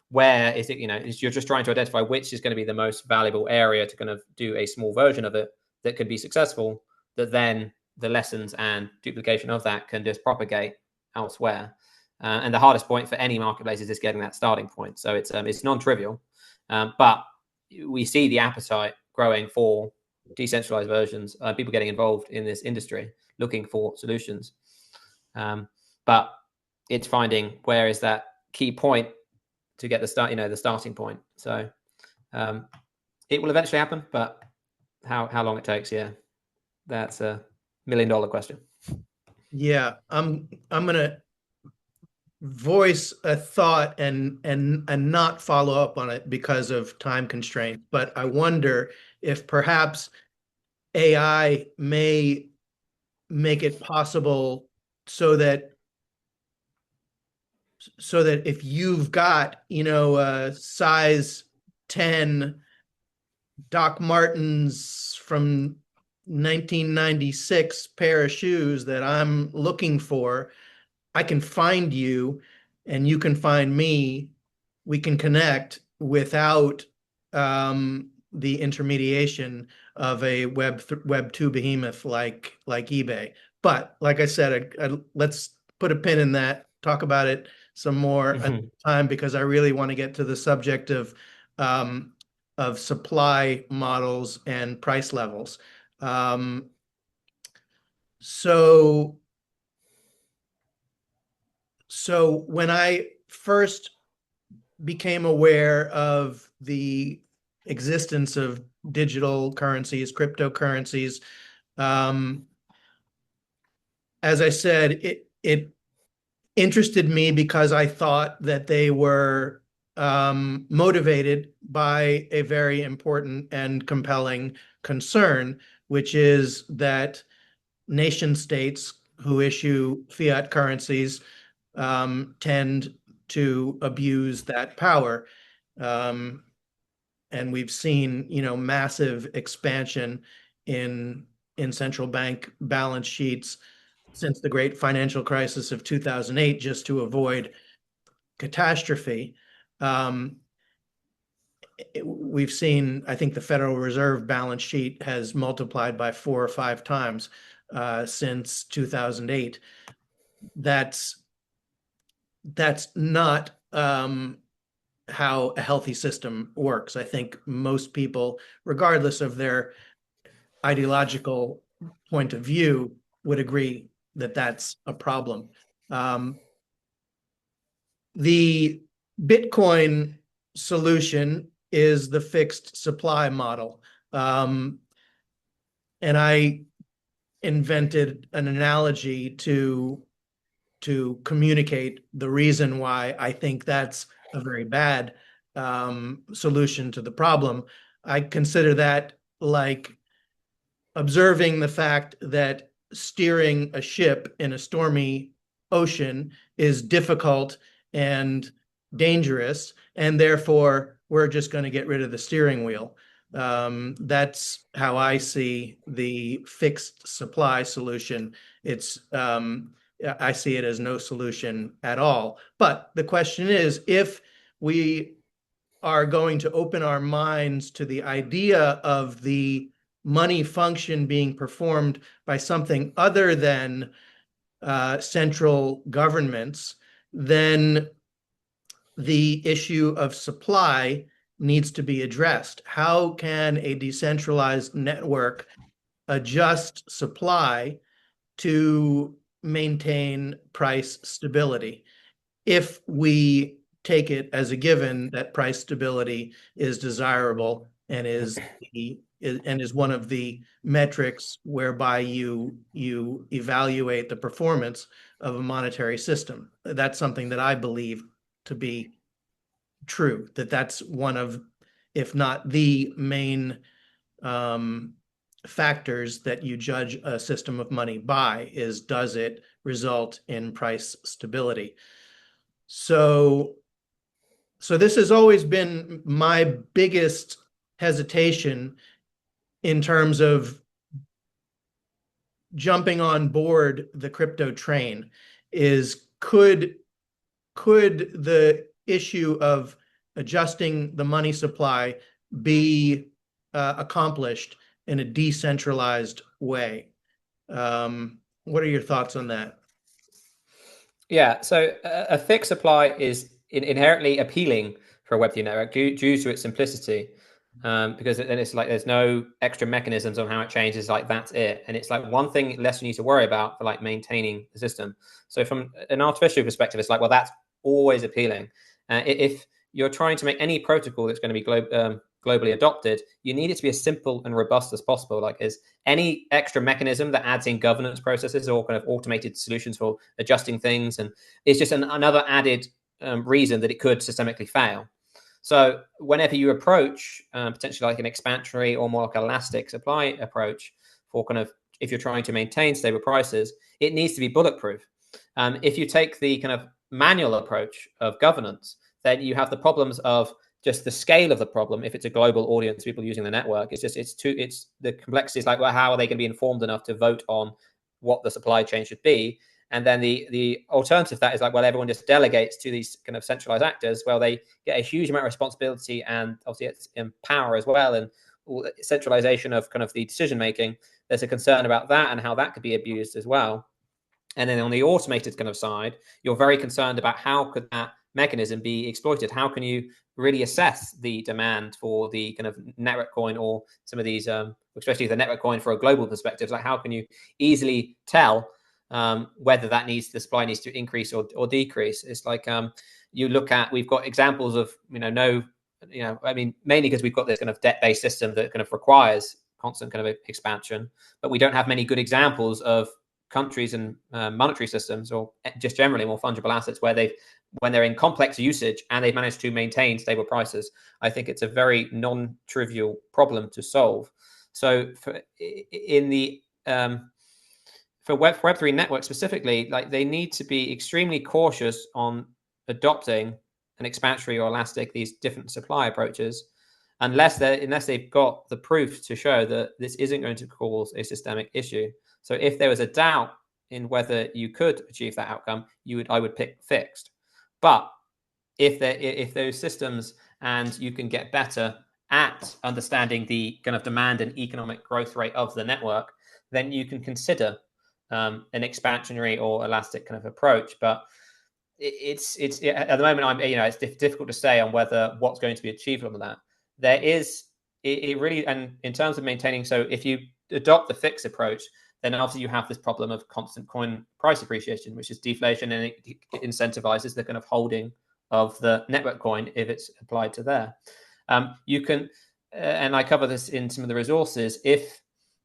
where is it, you're just trying to identify which is going to be the most valuable area to kind of do a small version of it that could be successful, that then the lessons and duplication of that can just propagate elsewhere. And the hardest point for any marketplace is just getting that starting point. So it's non-trivial, but we see the appetite growing for decentralized versions, people getting involved in this industry, looking for solutions. But it's finding where is that key point to get the start, the starting point. So it will eventually happen, but how long it takes, that's $1 million question. Yeah, I'm gonna voice a thought and not follow up on it because of time constraint, but I wonder if perhaps AI may make it possible so that if you've got, a size 10 Doc Martens from 1996 pair of shoes that I'm looking for, I can find you and you can find me. We can connect without the intermediation of a Web 2 behemoth like eBay. But like I said, let's put a pin in that, talk about it some more at the time, because I really want to get to the subject of supply models and price levels. So when I first became aware of the existence of digital currencies, cryptocurrencies, as I said, it interested me because I thought that they were motivated by a very important and compelling concern, which is that nation states who issue fiat currencies tend to abuse that power. And we've seen, massive expansion in central bank balance sheets since the great financial crisis of 2008, just to avoid catastrophe. We've seen, I think the Federal Reserve balance sheet has multiplied by 4 or 5 times since 2008. That's not how a healthy system works. I think most people, regardless of their ideological point of view, would agree that that's a problem. The Bitcoin solution is the fixed supply model. And I invented an analogy to communicate the reason why I think that's a very bad solution to the problem. I consider that like observing the fact that steering a ship in a stormy ocean is difficult and dangerous, and therefore we're just going to get rid of the steering wheel. That's how I see the fixed supply solution. I see it as no solution at all. But the question is, if we are going to open our minds to the idea of the money function being performed by something other than central governments, then the issue of supply needs to be addressed. How can a decentralized network adjust supply to maintain price stability? If we take it as a given that price stability is desirable and is one of the metrics whereby you evaluate the performance of a monetary system. That's something that I believe to be true, that's one of, if not the main factors that you judge a system of money by, is does it result in price stability? So this has always been my biggest hesitation in terms of jumping on board the crypto train, is could the issue of adjusting the money supply be accomplished in a decentralized way? What are your thoughts on that? Yeah, so a fixed supply is inherently appealing for a Web3 network due to its simplicity, because then it's like there's no extra mechanisms on how it changes. Like that's it, and it's like one thing less you need to worry about for like maintaining the system. So from an artificial perspective, it's like, well, that's always appealing. If you're trying to make any protocol that's going to be globally adopted, you need it to be as simple and robust as possible. Like, is any extra mechanism that adds in governance processes or kind of automated solutions for adjusting things, and it's just another added reason that it could systemically fail. So whenever you approach potentially like an expansionary or more like elastic supply approach for kind of, if you're trying to maintain stable prices, it needs to be bulletproof. If you take the kind of manual approach of governance, then you have the problems of just the scale of the problem. If it's a global audience, people using the network, it's the complexity is like, well, how are they going to be informed enough to vote on what the supply chain should be? And then the alternative to that is like, well, everyone just delegates to these kind of centralized actors. Well, they get a huge amount of responsibility and obviously it's in power as well, and centralization of kind of the decision making. There's a concern about that and how that could be abused as well. And then on the automated kind of side, you're very concerned about how could that mechanism be exploited? How can you really assess the demand for the kind of network coin or some of these, especially the network coin for a global perspective? Like, how can you easily tell whether the supply needs to increase or decrease? It's like you look at, we've got examples of, mainly because we've got this kind of debt-based system that kind of requires constant kind of expansion, but we don't have many good examples of countries and monetary systems, or just generally more fungible assets, where when they're in complex usage and they've managed to maintain stable prices. I think it's a very non-trivial problem to solve. So for Web3 networks specifically, like, they need to be extremely cautious on adopting an expansionary or elastic, these different supply approaches, unless they've got the proof to show that this isn't going to cause a systemic issue. So if there was a doubt in whether you could achieve that outcome, I would pick fixed. But if those systems, and you can get better at understanding the kind of demand and economic growth rate of the network, then you can consider an expansionary or elastic kind of approach. But it's at the moment, it's difficult to say on whether what's going to be achieved on that. There is it really, and in terms of maintaining, so if you adopt the fixed approach, then obviously you have this problem of constant coin price appreciation, which is deflation, and it incentivizes the kind of holding of the network coin if it's applied to there. You can, and I cover this in some of the resources, if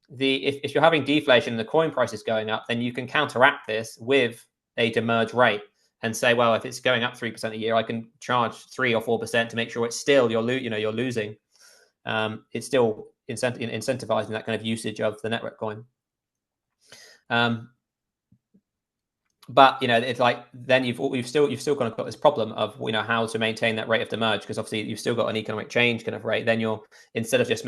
you're having deflation and the coin price is going up, then you can counteract this with a demerge rate and say, well, if it's going up 3% a year, I can charge 3 or 4% to make sure it's still you're losing. It's still incentivizing that kind of usage of the network coin. But it's like, then you've still kind of got this problem of how to maintain that rate of demerge, because obviously you've still got an economic change kind of rate. Then you're, instead of just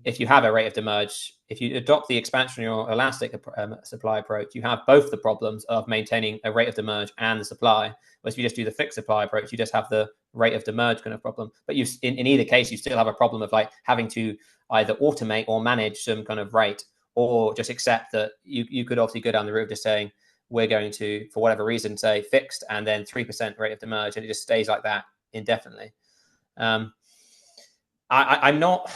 if you have a rate of demerge, if you adopt the expansionary or elastic supply approach, you have both the problems of maintaining a rate of demerge and the supply. Whereas if you just do the fixed supply approach, you just have the rate of demerge kind of problem. But in either case, you still have a problem of like having to either automate or manage some kind of rate, or just accept that you could obviously go down the route of just saying, we're going to, for whatever reason, say fixed and then 3% rate of demerge, and it just stays like that indefinitely. I'm not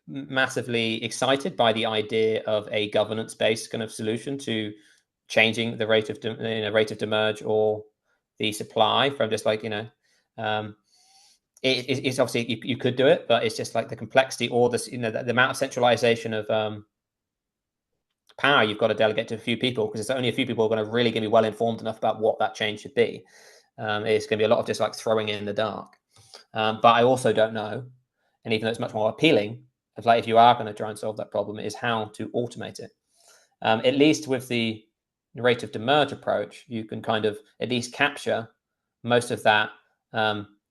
massively excited by the idea of a governance-based kind of solution to changing the rate of demerge or the supply from just like it's obviously you could do it, but it's just like the complexity or this the amount of centralization of power you've got to delegate to a few people, because it's only a few people are going to be well informed enough about what that change should be. It's going to be a lot of just like throwing it in the dark. But I also don't know, and even though it's much more appealing, of like if you are going to try and solve that problem, is how to automate it. At least with the rate of demerge approach, you can kind of at least capture most of that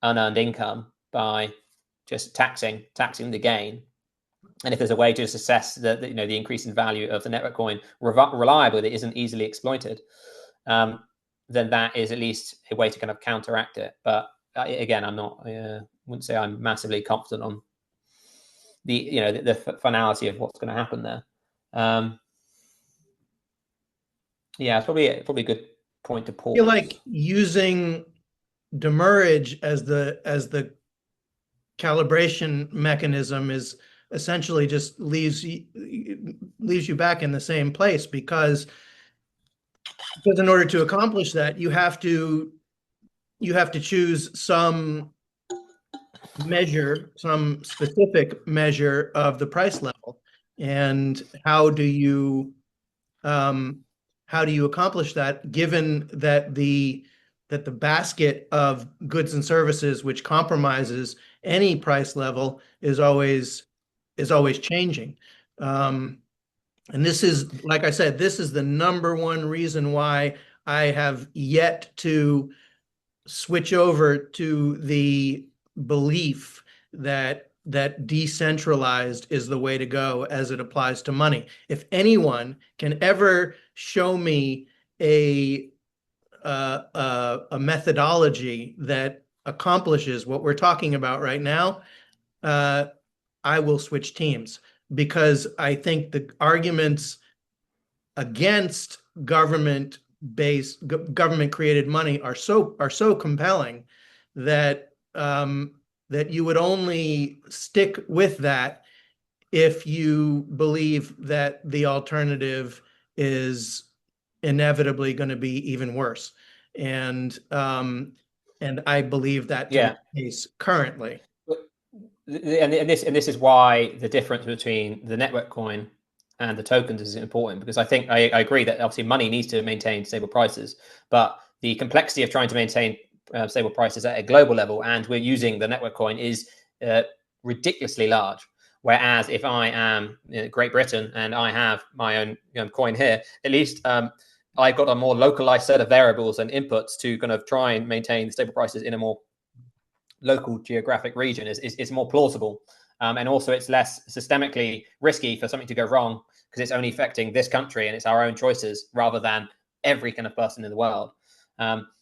unearned income by just taxing the gain. And if there's a way to just assess the increase in value of the network coin reliably that isn't easily exploited, then that is at least a way to kind of counteract it. But again, I wouldn't say I'm massively confident on the finality of what's going to happen there. It's probably a good point to pause. I feel like using demurrage as the calibration mechanism is essentially just leaves you back in the same place, because Because in order to accomplish that, you have to choose some measure, some specific measure of the price level. And how do you accomplish that, given that the basket of goods and services which compromises any price level is always changing. And this is, like I said, this is the number one reason why I have yet to switch over to the belief that decentralized is the way to go as it applies to money. If anyone can ever show me a methodology that accomplishes what we're talking about right now, I will switch teams, because I think the arguments against government created money are so compelling that that you would only stick with that if you believe that the alternative is inevitably going to be even worse. And I believe that to be the case currently. And this is why the difference between the network coin and the tokens is important, because I think I agree that obviously money needs to maintain stable prices, but the complexity of trying to maintain stable prices at a global level, and we're using the network coin, is ridiculously large. Whereas if I am in Great Britain and I have my own coin here, at least I've got a more localized set of variables and inputs to kind of try and maintain stable prices in a more local geographic region. Is more plausible. And also it's less systemically risky for something to go wrong, because it's only affecting this country and it's our own choices rather than every kind of person in the world.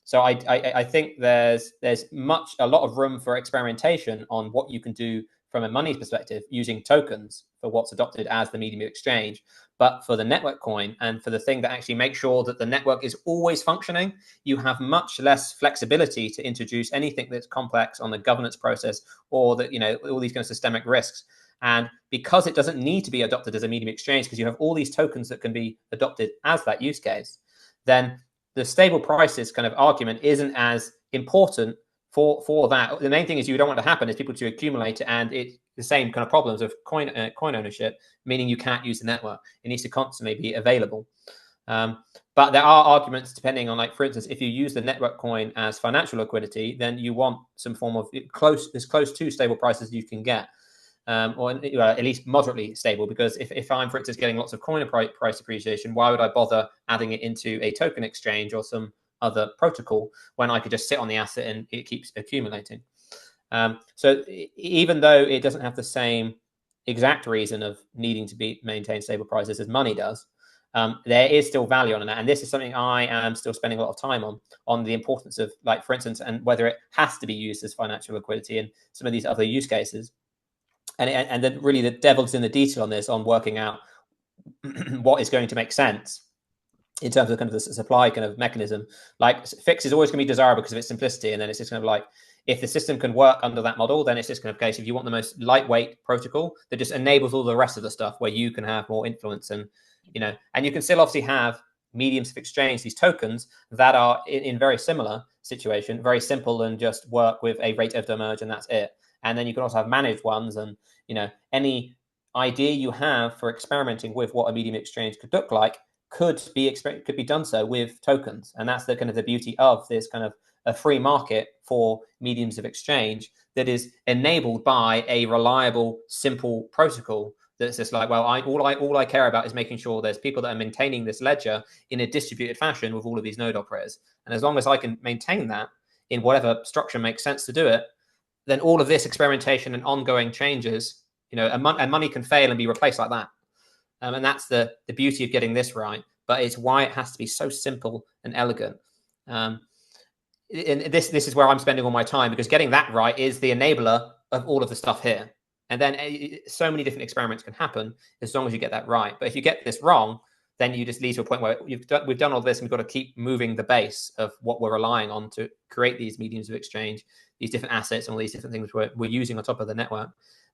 So I think there's a lot of room for experimentation on what you can do from a money perspective using tokens for what's adopted as the medium of exchange. But for the network coin and for the thing that actually makes sure that the network is always functioning, you have much less flexibility to introduce anything that's complex on the governance process, or that, all these kind of systemic risks. And because it doesn't need to be adopted as a medium of exchange, because you have all these tokens that can be adopted as that use case, then the stable prices kind of argument isn't as important for that. The main thing is you don't want to happen is people to accumulate it, and it's the same kind of problems of coin ownership, meaning you can't use the network. It needs to constantly be available. But there are arguments depending on, like, for instance, if you use the network coin as financial liquidity, then you want some form of as close to stable prices you can get, or at least moderately stable. Because if I'm, for instance, getting lots of coin price appreciation, why would I bother adding it into a token exchange or some other protocol when I could just sit on the asset and it keeps accumulating? So even though it doesn't have the same exact reason of needing to maintain stable prices as money does, there is still value on that. And this is something I am still spending a lot of time on the importance of, like, for instance, and whether it has to be used as financial liquidity and some of these other use cases. And then really the devil's in the detail on this, on working out what is going to make sense in terms of kind of the supply kind of mechanism. Like, fix is always going to be desirable because of its simplicity. And then it's just kind of like, if the system can work under that model, then it's just kind of case if you want the most lightweight protocol that just enables all the rest of the stuff where you can have more influence, and and you can still obviously have mediums of exchange, these tokens that are in very similar situation, very simple, and just work with a rate of demerge, and that's it. And then you can also have managed ones, and any idea you have for experimenting with what a medium exchange could look like could be done so with tokens. And that's the kind of the beauty of this kind of a free market for mediums of exchange that is enabled by a reliable, simple protocol that's just like, well, all I care about is making sure there's people that are maintaining this ledger in a distributed fashion with all of these node operators. And as long as I can maintain that in whatever structure makes sense to do it, then all of this experimentation and ongoing changes, and money can fail and be replaced like that. And that's the beauty of getting this right. But it's why it has to be so simple and elegant. And this is where I'm spending all my time, because getting that right is the enabler of all of the stuff here. And then so many different experiments can happen as long as you get that right. But if you get this wrong, then you just lead to a point where we've done all this, and we've got to keep moving the base of what we're relying on to create these mediums of exchange, these different assets, and all these different things we're using on top of the network.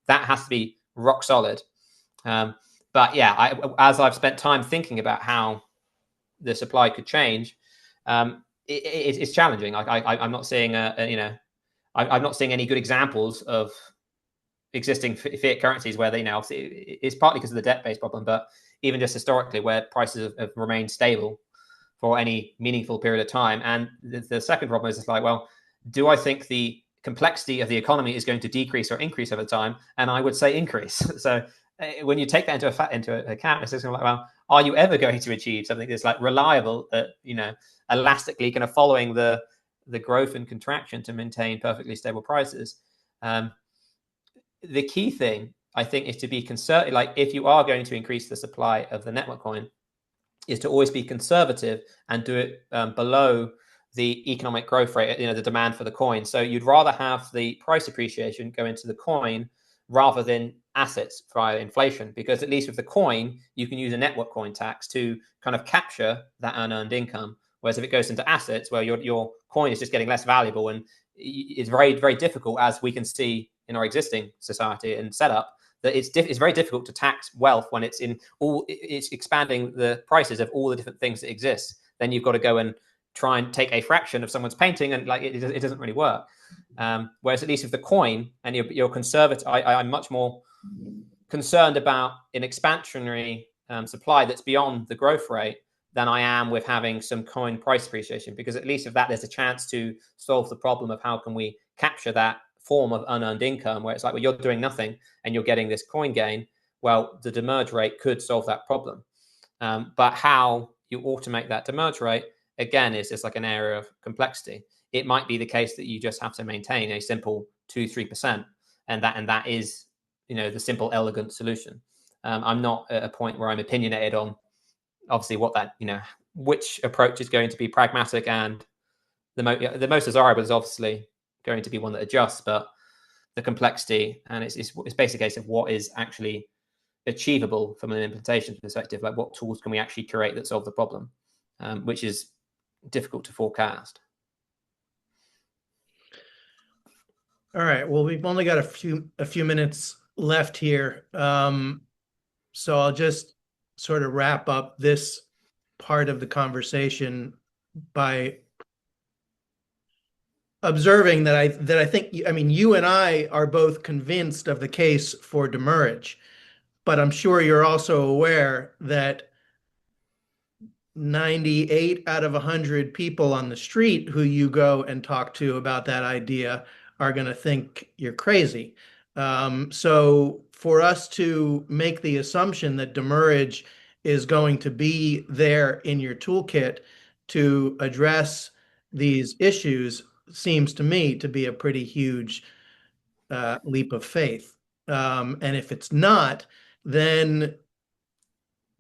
That has to be rock solid. But yeah, as I've spent time thinking about how the supply could change, it's challenging. Like I'm not seeing I'm not seeing any good examples of existing fiat currencies where they, obviously it's partly because of the debt-based problem, but even just historically where prices have remained stable for any meaningful period of time. And the second problem is, it's like, well, do I think the complexity of the economy is going to decrease or increase over time? And I would say increase. So when you take that into account, it's just like, well, are you ever going to achieve something that's like reliable, that elastically kind of following the growth and contraction to maintain perfectly stable prices? The key thing, I think, is to be conservative. Like, if you are going to increase the supply of the network coin, is to always be conservative and do it below the economic growth rate, the demand for the coin. So you'd rather have the price appreciation go into the coin rather than assets via inflation, because at least with the coin, you can use a network coin tax to kind of capture that unearned income. Whereas if it goes into assets, where your coin is just getting less valuable, and it's very, very difficult, as we can see in our existing society and setup, that it's very difficult to tax wealth when it's expanding the prices of all the different things that exist. Then you've got to go and try and take a fraction of someone's painting, and like it doesn't really work. Whereas at least with the coin, and you're conservative, I'm much more concerned about an expansionary supply that's beyond the growth rate than I am with having some coin price appreciation, because at least with that, there's a chance to solve the problem of how can we capture that form of unearned income, where it's like, well, you're doing nothing and you're getting this coin gain. Well, the demerge rate could solve that problem. But how you automate that demerge rate, again, is just like an area of complexity. It might be the case that you just have to maintain a simple 2-3%, and that is, the simple, elegant solution. I'm not at a point where I'm opinionated on, obviously, what that, which approach is going to be pragmatic, and the most desirable is obviously going to be one that adjusts, but the complexity, and it's basically a case of what is actually achievable from an implementation perspective. Like, what tools can we actually create that solve the problem, which is difficult to forecast. All right. Well, we've only got a few minutes left here, so I'll just sort of wrap up this part of the conversation by observing that I think, you and I are both convinced of the case for demurrage, but I'm sure you're also aware that 98 out of 100 people on the street who you go and talk to about that idea are going to think you're crazy. So for us to make the assumption that demurrage is going to be there in your toolkit to address these issues seems to me to be a pretty huge leap of faith. And if it's not, then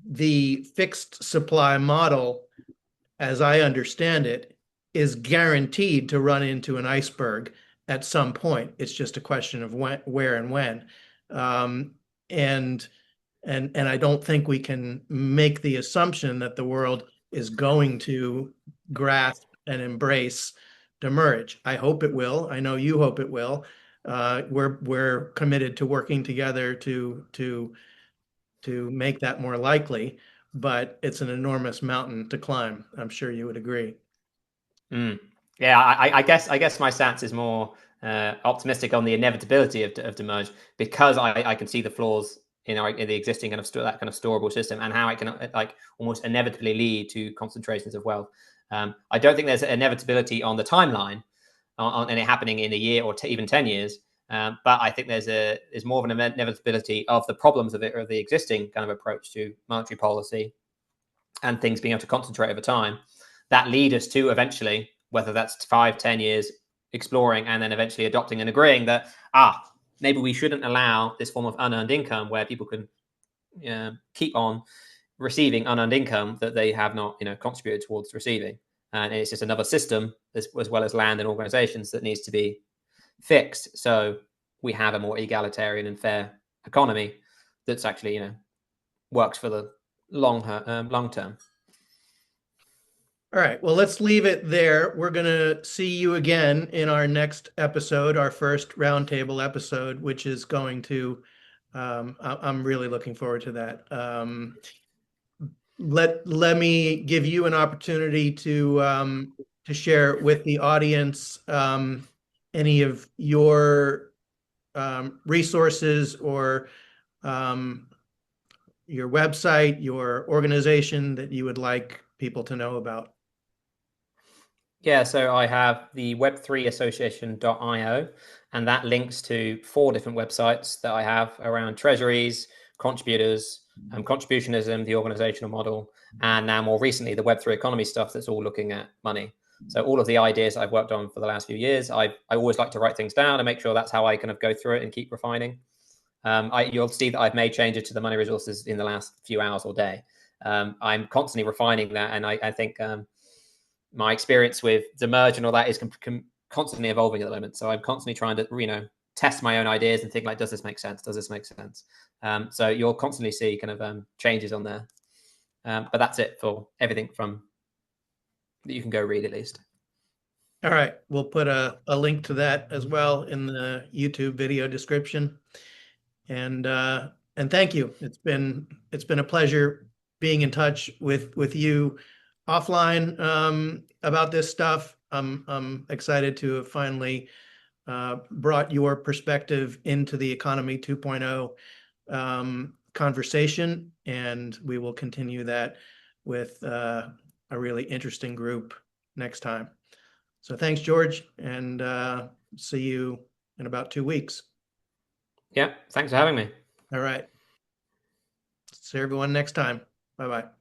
the fixed supply model, as I understand it, is guaranteed to run into an iceberg at some point. It's just a question of when, where, and when. And I don't think we can make the assumption that the world is going to grasp and embrace demurrage. I hope it will. I know you hope it will. We're committed to working together to make that more likely, but it's an enormous mountain to climb. I'm sure you would agree. Yeah, I guess my stance is more optimistic on the inevitability of demerge, because I can see the flaws in the existing kind of that kind of storable system, and how it can like almost inevitably lead to concentrations of wealth. I don't think there's an inevitability on the timeline on it happening in a year or even 10 years. But I think there's more of an inevitability of the problems of the existing kind of approach to monetary policy and things being able to concentrate over time, that lead us to eventually, whether that's 5-10 years exploring and then eventually adopting and agreeing that maybe we shouldn't allow this form of unearned income where people can keep on receiving unearned income that they have not contributed towards receiving, and it's just another system as well as land and organizations that needs to be fixed, so we have a more egalitarian and fair economy that's actually works for the long term. All right, well, let's leave it there. We're going to see you again in our next episode, our first roundtable episode, which is going to I'm really looking forward to that. let me give you an opportunity to share with the audience any of your resources or your website, your organization that you would like people to know about. Yeah, so I have the Web3 Association.io, and that links to 4 different websites that I have around treasuries, contributors, contributionism, the organizational model, and now more recently the Web3 economy stuff that's all looking at money. So all of the ideas I've worked on for the last few years, I always like to write things down and make sure that's how I kind of go through it and keep refining. You'll see that I've made changes to the money resources in the last few hours or day. I'm constantly refining that, and I think my experience with the merge and all that is constantly evolving at the moment. So I'm constantly trying to, test my own ideas and think like, does this make sense? Does this make sense? So you'll constantly see kind of changes on there. But that's it for everything from that you can go read at least. All right, we'll put a link to that as well in the YouTube video description. And thank you. It's been a pleasure being in touch with you offline about this stuff. I'm excited to have finally brought your perspective into the Economy 2.0 conversation, and we will continue that with a really interesting group next time. So thanks, George, and see you in about 2 weeks. Yeah, thanks for having me. All right. See everyone next time. Bye-bye.